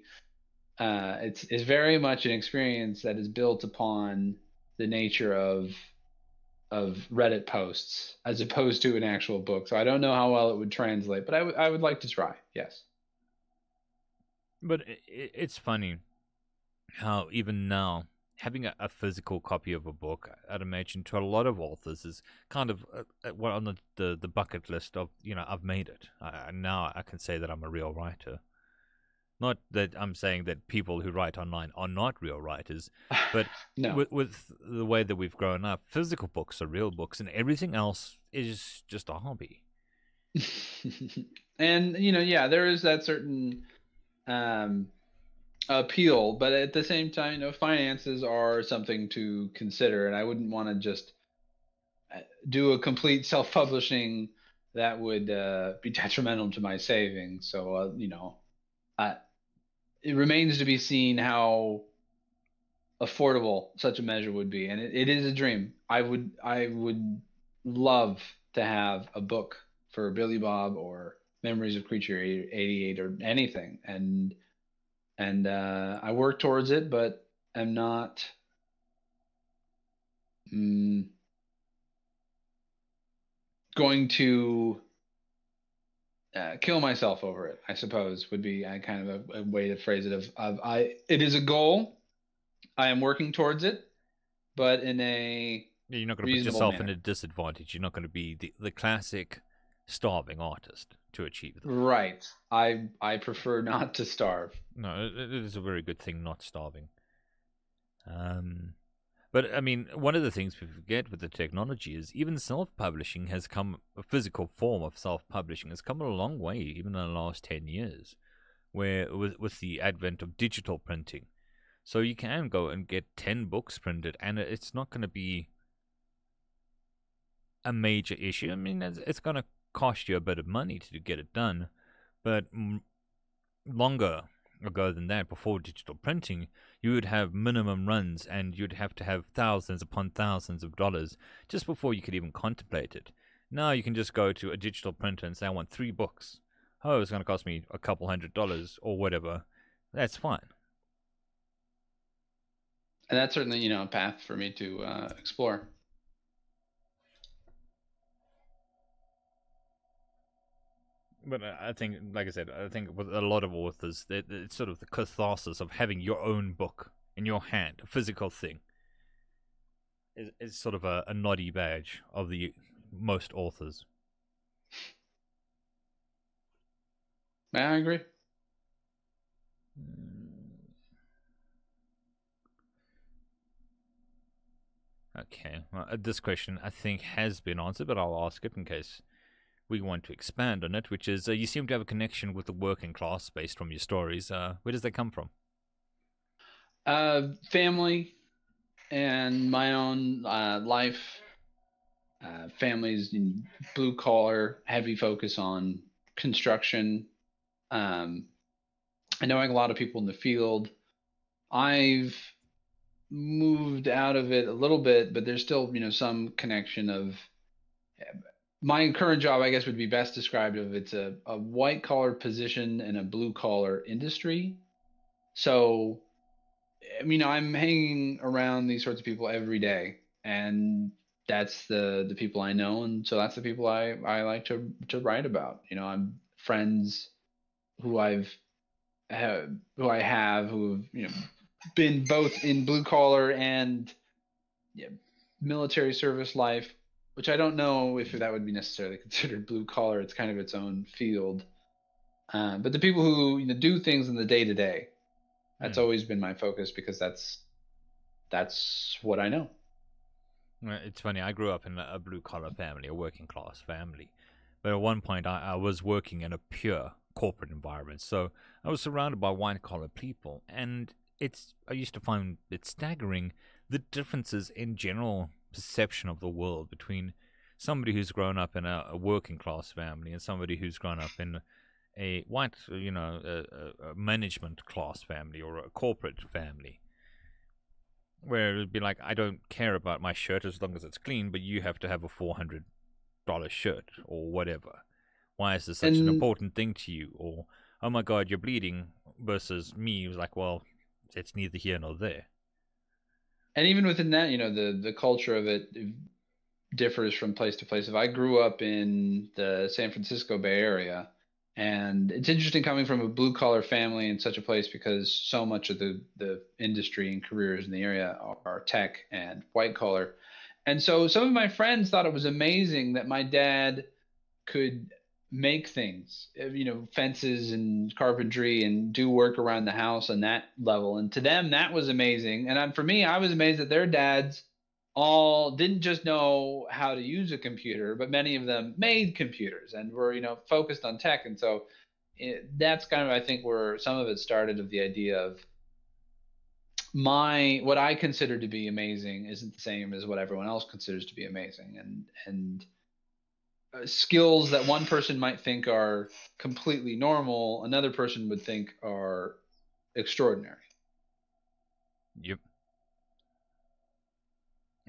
it's very much an experience that is built upon the nature of Reddit posts as opposed to an actual book. So I don't know how well it would translate, but I would like to try. Yes. But it's funny how even now having a physical copy of a book, I'd imagine to a lot of authors is kind of well on the bucket list of I've made it. Now I can say that I'm a real writer. Not that I'm saying that people who write online are not real writers, but No. with the way that we've grown up, physical books are real books, and everything else is just a hobby. And yeah, there is that certain um appeal, but at the same time, finances are something to consider, and I wouldn't want to just do a complete self-publishing that would be detrimental to my savings. So, uh, it remains to be seen how affordable such a measure would be, and it is a dream. I would love to have a book for Billy Bob or Memories of Creature 88 or anything, and I work towards it, but am not. Mm, Going to kill myself over it, I suppose, would be kind of a way to phrase it. It is a goal. I am working towards it, but in a You're not going to put reasonable yourself in manner. a disadvantage. You're not going to be the classic starving artist to achieve that. Right. I prefer not to starve. No, it is a very good thing not starving. But I mean, one of the things we forget with the technology is even self-publishing has come, a physical form of self-publishing has come a long way, even in the last 10 years, where with the advent of digital printing. So you can go and get 10 books printed, and it's not going to be a major issue. I mean, it's going to cost you a bit of money to get it done, but longer ago than that, before digital printing, you would have minimum runs and you'd have to have thousands upon thousands of dollars just before you could even contemplate it. Now you can just go to a digital printer and say, I want 3 books. Oh, it's going to cost me a couple $100 or whatever. That's fine. And that's certainly, a path for me to explore. But I think, like I said, I think with a lot of authors, it's sort of the catharsis of having your own book in your hand, a physical thing. It's sort of a noddy badge of the most authors. I agree. Okay, well, this question I think has been answered, but I'll ask it in case we want to expand on it, which is you seem to have a connection with the working class based from your stories. Where does that come from? Family and my own life. Families in blue collar, heavy focus on construction. And knowing a lot of people in the field, I've moved out of it a little bit, but there's still, some connection of my current job, I guess, would be best described of it's a white collar position in a blue collar industry. So, I mean, I'm hanging around these sorts of people every day, and that's the people I know, and so that's the people I like to write about. I'm friends who who I have who've been both in blue collar and yeah, military service life, which I don't know if that would be necessarily considered blue collar. It's kind of its own field. But the people who do things in the day to day, that's always been my focus because that's what I know. It's funny. I grew up in a blue collar family, a working class family, but at one point I was working in a pure corporate environment, so I was surrounded by white collar people, and I used to find it staggering the differences in general perception of the world between somebody who's grown up in a working class family and somebody who's grown up in a white, a management class family or a corporate family, where it'd be like, I don't care about my shirt as long as it's clean, but you have to have a $400 shirt or whatever. Why is this such an And important thing to you? Or, oh my god, you're bleeding, versus me, was like, well, it's neither here nor there. and even within that, the culture of it differs from place to place. If I grew up in the San Francisco Bay Area, and it's interesting coming from a blue collar family in such a place because so much of the industry and careers in the area are tech and white collar. And so some of my friends thought it was amazing that my dad could make things, fences and carpentry and do work around the house on that level. And to them, that was amazing. And for me, I was amazed that their dads all didn't just know how to use a computer, but many of them made computers and were, focused on tech. And so that's kind of, I think, where some of it started, of the idea of what I consider to be amazing isn't the same as what everyone else considers to be amazing. And skills that one person might think are completely normal, another person would think are extraordinary. Yep.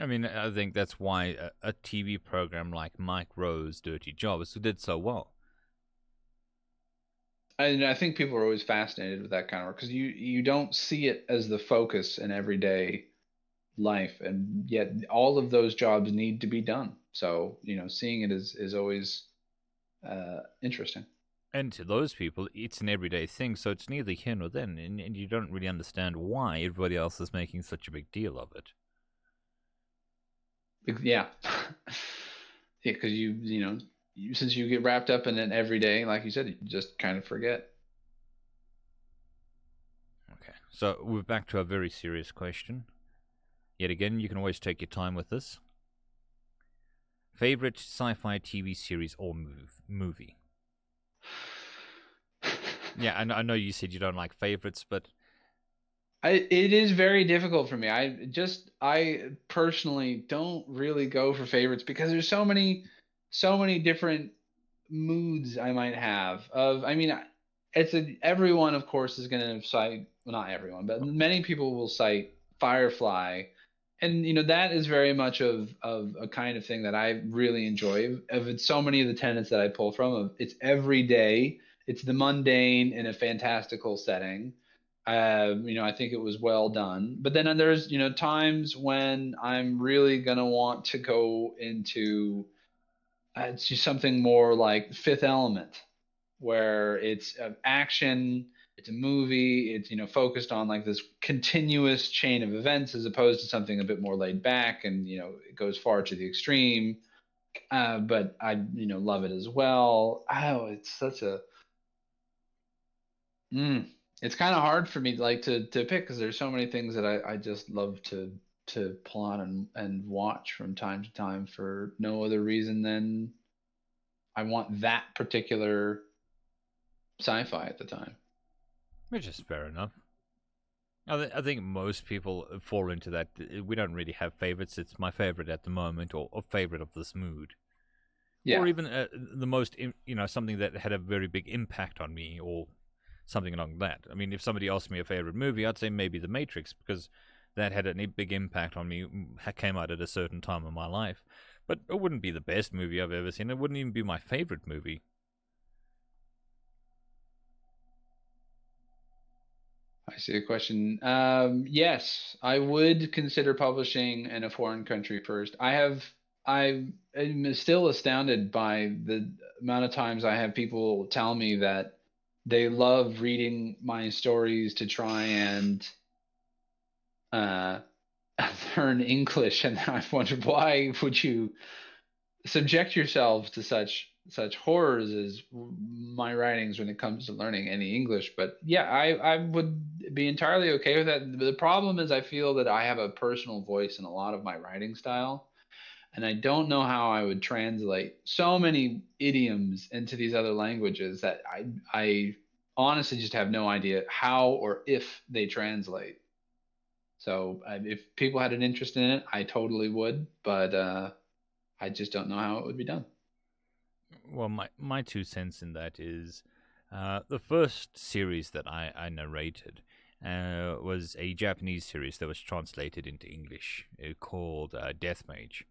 I mean, I think that's why a TV program like Mike Rowe's Dirty Jobs did so well. And I think people are always fascinated with that kind of work because you don't see it as the focus in everyday life, and yet all of those jobs need to be done. So seeing it is always interesting. And to those people, it's an everyday thing, so it's neither here nor there, and you don't really understand why everybody else is making such a big deal of it. Yeah. Yeah, because since you get wrapped up in it every day, like you said, you just kind of forget. Okay, so we're back to a very serious question. Yet again, you can always take your time with this. Favorite sci-fi TV series or movie? Yeah, I know you said you don't like favorites, but It is very difficult for me. I personally don't really go for favorites because there's so many different moods I might have. I mean, everyone of course is going to cite, well, not everyone, but many people will cite Firefly, and that is very much of a kind of thing that I really enjoy. Of it's so many of the tenets that I pull from. Of it's every day, it's the mundane in a fantastical setting. I think it was well done. But then there's times when I'm really gonna want to go into it's just something more like Fifth Element, where it's action, it's a movie, it's focused on like this continuous chain of events as opposed to something a bit more laid back, and it goes far to the extreme. But I love it as well. Oh, it's such a mm, it's kind of hard for me like to pick because there's so many things that I just love to pull on and watch from time to time for no other reason than I want that particular sci-fi at the time. which is fair enough. I think most people fall into that. We don't really have favorites. It's my favorite at the moment, or favorite of this mood, or Yeah. even the most, something that had a very big impact on me, or something along that. I mean, if somebody asked me a favorite movie, I'd say maybe The Matrix, because that had a big impact on me. Came out at a certain time in my life, but it wouldn't be the best movie I've ever seen. It wouldn't even be my favorite movie. I see a question. Yes, I would consider publishing in a foreign country first. I am still astounded by the amount of times I have people tell me that they love reading my stories to try and uh, learn English, and I've wondered why would you subject yourselves to such horrors as my writings when it comes to learning any English. But yeah, I would be entirely okay with that. The problem is I feel that I have a personal voice in a lot of my writing style, and I don't know how I would translate so many idioms into these other languages that I honestly just have no idea how or if they translate. So if people had an interest in it, I totally would, but I just don't know how it would be done. Well, my 2 cents in that is, the first series that I narrated was a Japanese series that was translated into English, called Death Mage.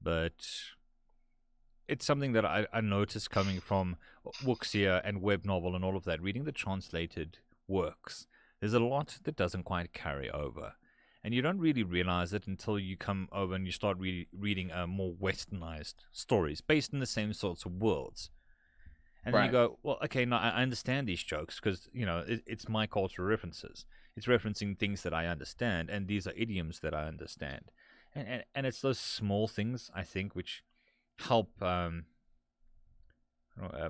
But it's something that I noticed coming from Wuxia and web novel and all of that, reading the translated works. There's a lot that doesn't quite carry over. And you don't really realize it until you come over and you start reading more westernized stories based in the same sorts of worlds. And then you Right. go, well, okay, no, I understand these jokes because, it's my cultural references. It's referencing things that I understand, and these are idioms that I understand. And it's those small things, I think, which help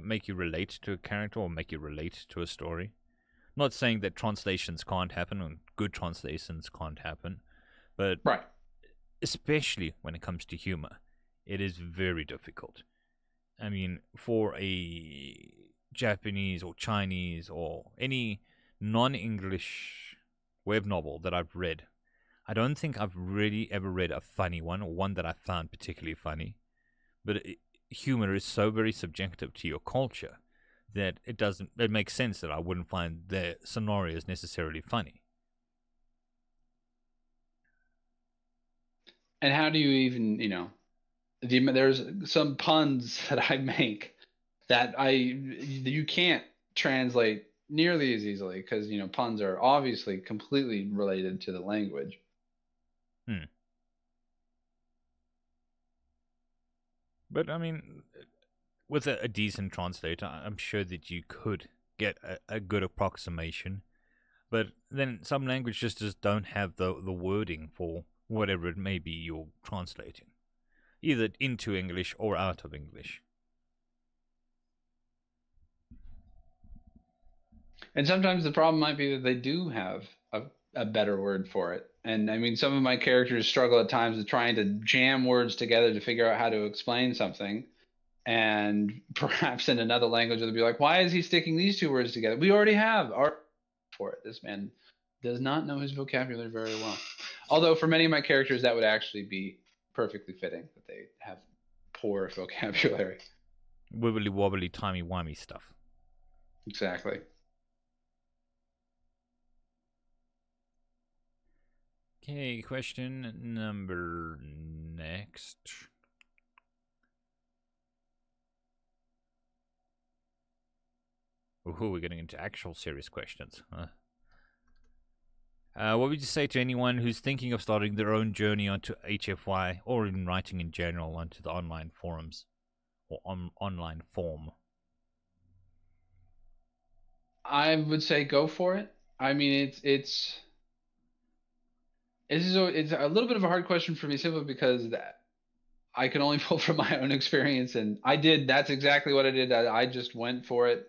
make you relate to a character or make you relate to a story. Not saying that translations can't happen and good translations can't happen, but Right. especially when it comes to humor, it is very difficult. I mean, for a Japanese or Chinese or any non English web novel that I've read, I don't think I've really ever read a funny one or one that I found particularly funny. But humor is so very subjective to your culture that it makes sense that I wouldn't find their scenarios necessarily funny. And how do you even, there's some puns that I make that you can't translate nearly as easily because, puns are obviously completely related to the language. Hmm. But I mean, with a decent translator, I'm sure that you could get a good approximation. But then some languages just don't have the wording for whatever it may be you're translating. either into English or out of English. And sometimes the problem might be that they do have a better word for it. And I mean, some of my characters struggle at times with trying to jam words together to figure out how to explain something. And perhaps in another language, they'll be like, why is he sticking these two words together? We already have art for it. This man does not know his vocabulary very well. Although for many of my characters, that would actually be perfectly fitting that they have poor vocabulary. Wibbly wobbly, timey wimey stuff. Exactly. Okay, question number next. Ooh, we're getting into actual serious questions. Huh? What would you say to anyone who's thinking of starting their own journey onto HFY or in writing in general onto the online forums or online form? I would say go for it. I mean, it's a little bit of a hard question for me simply because I can only pull from my own experience, and that's exactly what I did. I just went for it.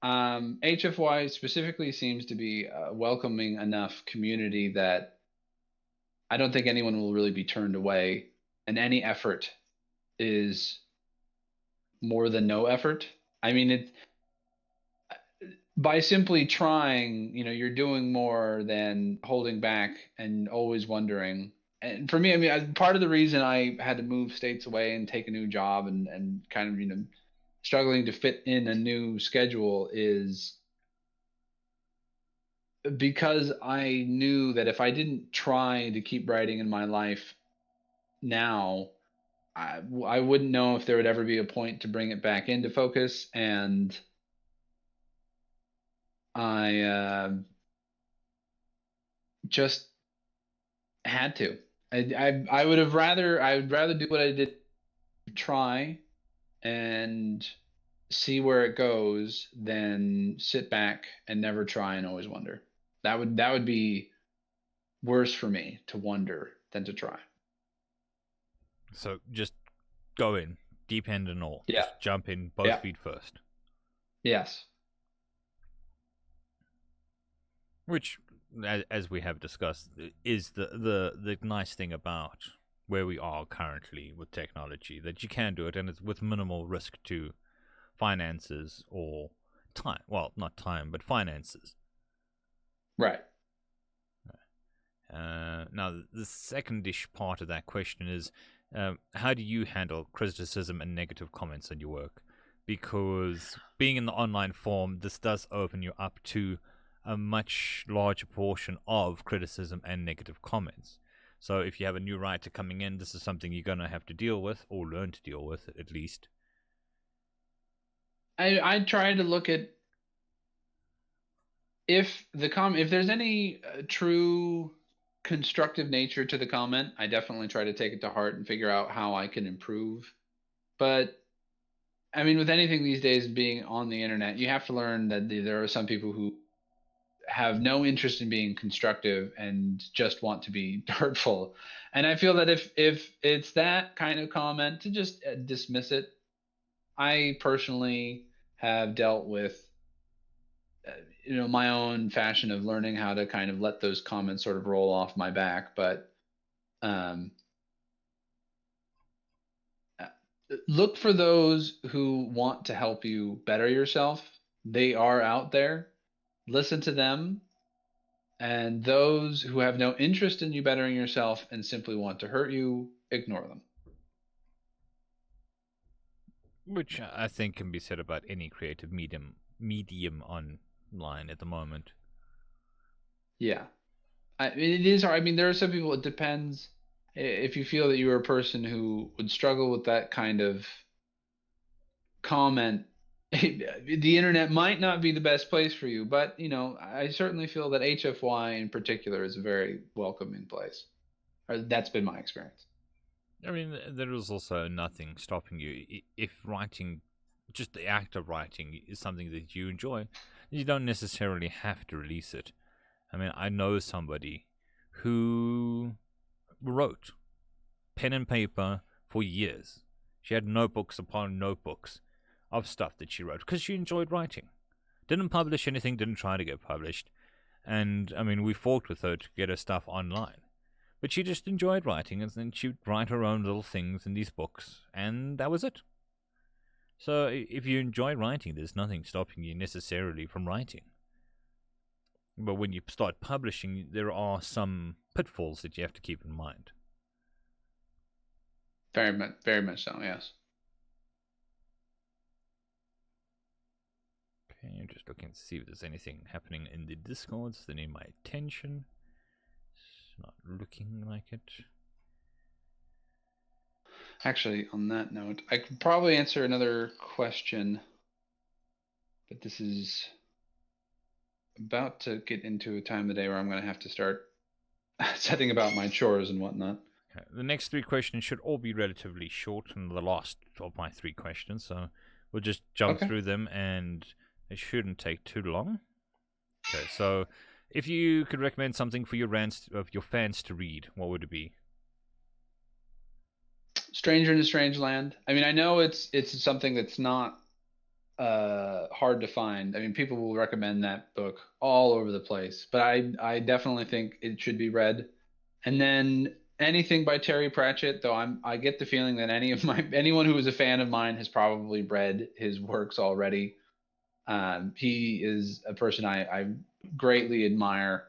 HFY specifically seems to be a welcoming enough community that I don't think anyone will really be turned away, and any effort is more than no effort. I mean, by simply trying, you're doing more than holding back and always wondering. And for me, I mean, part of the reason I had to move states away and take a new job and kind of, struggling to fit in a new schedule is because I knew that if I didn't try to keep writing in my life now, I wouldn't know if there would ever be a point to bring it back into focus. And I just had to. I would rather do what I did, try and see where it goes than sit back and never try and always wonder. That would be worse for me to wonder than to try. So just go in, deep end and all. Yeah. Just jump in, both Yeah. feet first. Yes. Which, as we have discussed, is the nice thing about where we are currently with technology, that you can do it, and it's with minimal risk to finances or time. Well, not time, but finances. Right. Now, the secondish part of that question is, how do you handle criticism and negative comments on your work? Because being in the online form, this does open you up to a much larger portion of criticism and negative comments. So if you have a new writer coming in, this is something you're going to have to deal with, or learn to deal with, at least. I try to look at if there's any true constructive nature to the comment. I definitely try to take it to heart and figure out how I can improve. But I mean, with anything these days being on the internet, you have to learn that there are some people who have no interest in being constructive and just want to be hurtful. And I feel that if it's that kind of comment, to just dismiss it. I personally have dealt with my own fashion of learning how to kind of let those comments sort of roll off my back. But um, look for those who want to help you better yourself. They are out there. Listen to them. And those who have no interest in you bettering yourself and simply want to hurt you, ignore them. Which I think can be said about any creative medium online at the moment. Yeah. It is hard. I mean, there are some people, it depends. If you feel that you are a person who would struggle with that kind of comment, the internet might not be the best place for you. But, I certainly feel that HFY in particular is a very welcoming place. Or that's been my experience. I mean, there is also nothing stopping you. If writing, just the act of writing, is something that you enjoy, you don't necessarily have to release it. I mean, I know somebody who wrote pen and paper for years. She had notebooks upon notebooks of stuff that she wrote because she enjoyed writing. Didn't publish anything, didn't try to get published. And, I mean, we fought with her to get her stuff online. But she just enjoyed writing, and then she'd write her own little things in these books, and that was it. So if you enjoy writing, there's nothing stopping you necessarily from writing. But when you start publishing, there are some pitfalls that you have to keep in mind. Very much so, yes. Okay, I'm just looking to see if there's anything happening in the Discords that need my attention. It's not looking like it. Actually, on that note, I could probably answer another question, but this is about to get into a time of the day where I'm going to have to start setting about my chores and whatnot. Okay. The next 3 questions should all be relatively short, and the last of my 3 questions, so we'll just jump through them, and it shouldn't take too long. Okay, so if you could recommend something for your fans to read, what would it be? Stranger in a Strange Land. I mean, I know it's something that's not hard to find. I mean, people will recommend that book all over the place, but I definitely think it should be read. And then anything by Terry Pratchett, though I get the feeling that anyone who is a fan of mine has probably read his works already. He is a person I greatly admire,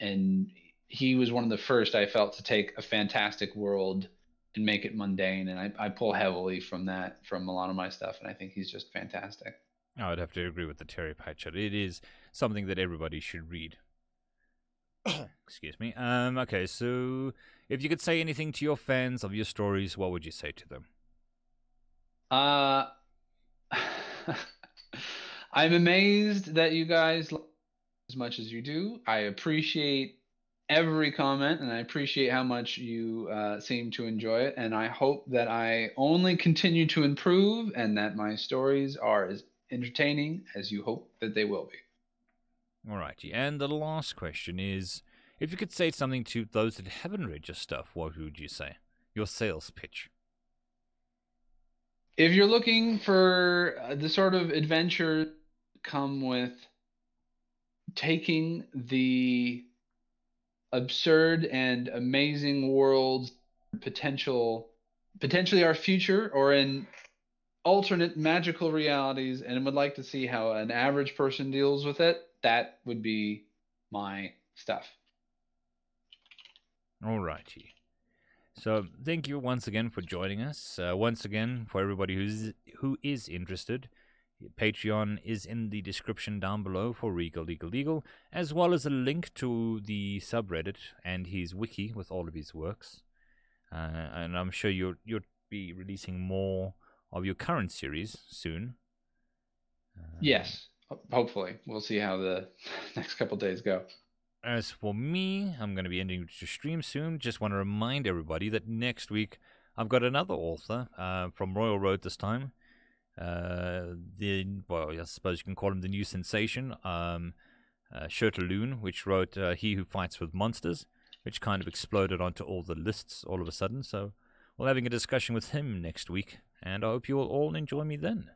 and he was one of the first I felt to take a fantastic world and make it mundane, and I pull heavily from that from a lot of my stuff, and I think he's just fantastic. I would have to agree with the Terry Pratchett. It is something that everybody should read. Excuse me. Okay, so if you could say anything to your fans of your stories, what would you say to them? I'm amazed that you guys like as much as you do. I appreciate every comment, and I appreciate how much you seem to enjoy it. And I hope that I only continue to improve, and that my stories are as entertaining as you hope that they will be. Alrighty, and the last question is, if you could say something to those that haven't read your stuff, what would you say? Your sales pitch. If you're looking for the sort of adventure come with taking the absurd and amazing worlds, potentially our future, or in alternate magical realities, and would like to see how an average person deals with it, that would be my stuff. Alrighty. So thank you once again for joining us. Once again, for everybody who is interested, Patreon is in the description down below for Regal Legal Eagle, as well as a link to the subreddit and his wiki with all of his works. And I'm sure you'll be releasing more of your current series soon. Yes, hopefully. We'll see how the next couple days go. As for me, I'm going to be ending to stream soon. Just want to remind everybody that next week I've got another author from Royal Road this time. I suppose you can call him the new sensation, Shirtaloon, which wrote He Who Fights with Monsters, which kind of exploded onto all the lists all of a sudden. So we're having a discussion with him next week, and I hope you will all enjoy me then.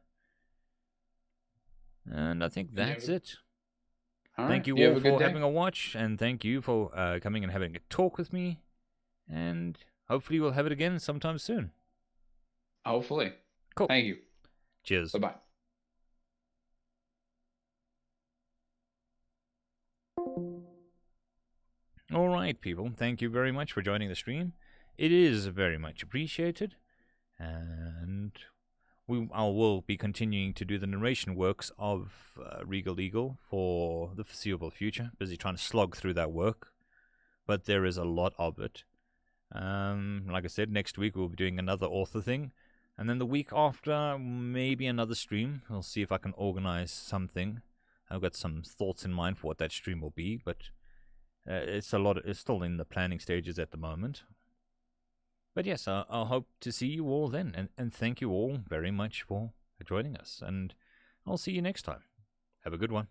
And I think that's it. Thank you all for having a watch, and thank you for coming and having a talk with me, and hopefully we'll have it again sometime soon. Hopefully. Cool. Thank you. Cheers. Bye-bye. All right, people. Thank you very much for joining the stream. It is very much appreciated, and I will be continuing to do the narration works of Regal Eagle for the foreseeable future. Busy trying to slog through that work, but there is a lot of it. Like I said, next week we'll be doing another author thing, and then the week after, maybe another stream. We'll see if I can organize something. I've got some thoughts in mind for what that stream will be, but it's still in the planning stages at the moment. But yes, I'll hope to see you all then, and thank you all very much for joining us, and I'll see you next time. Have a good one.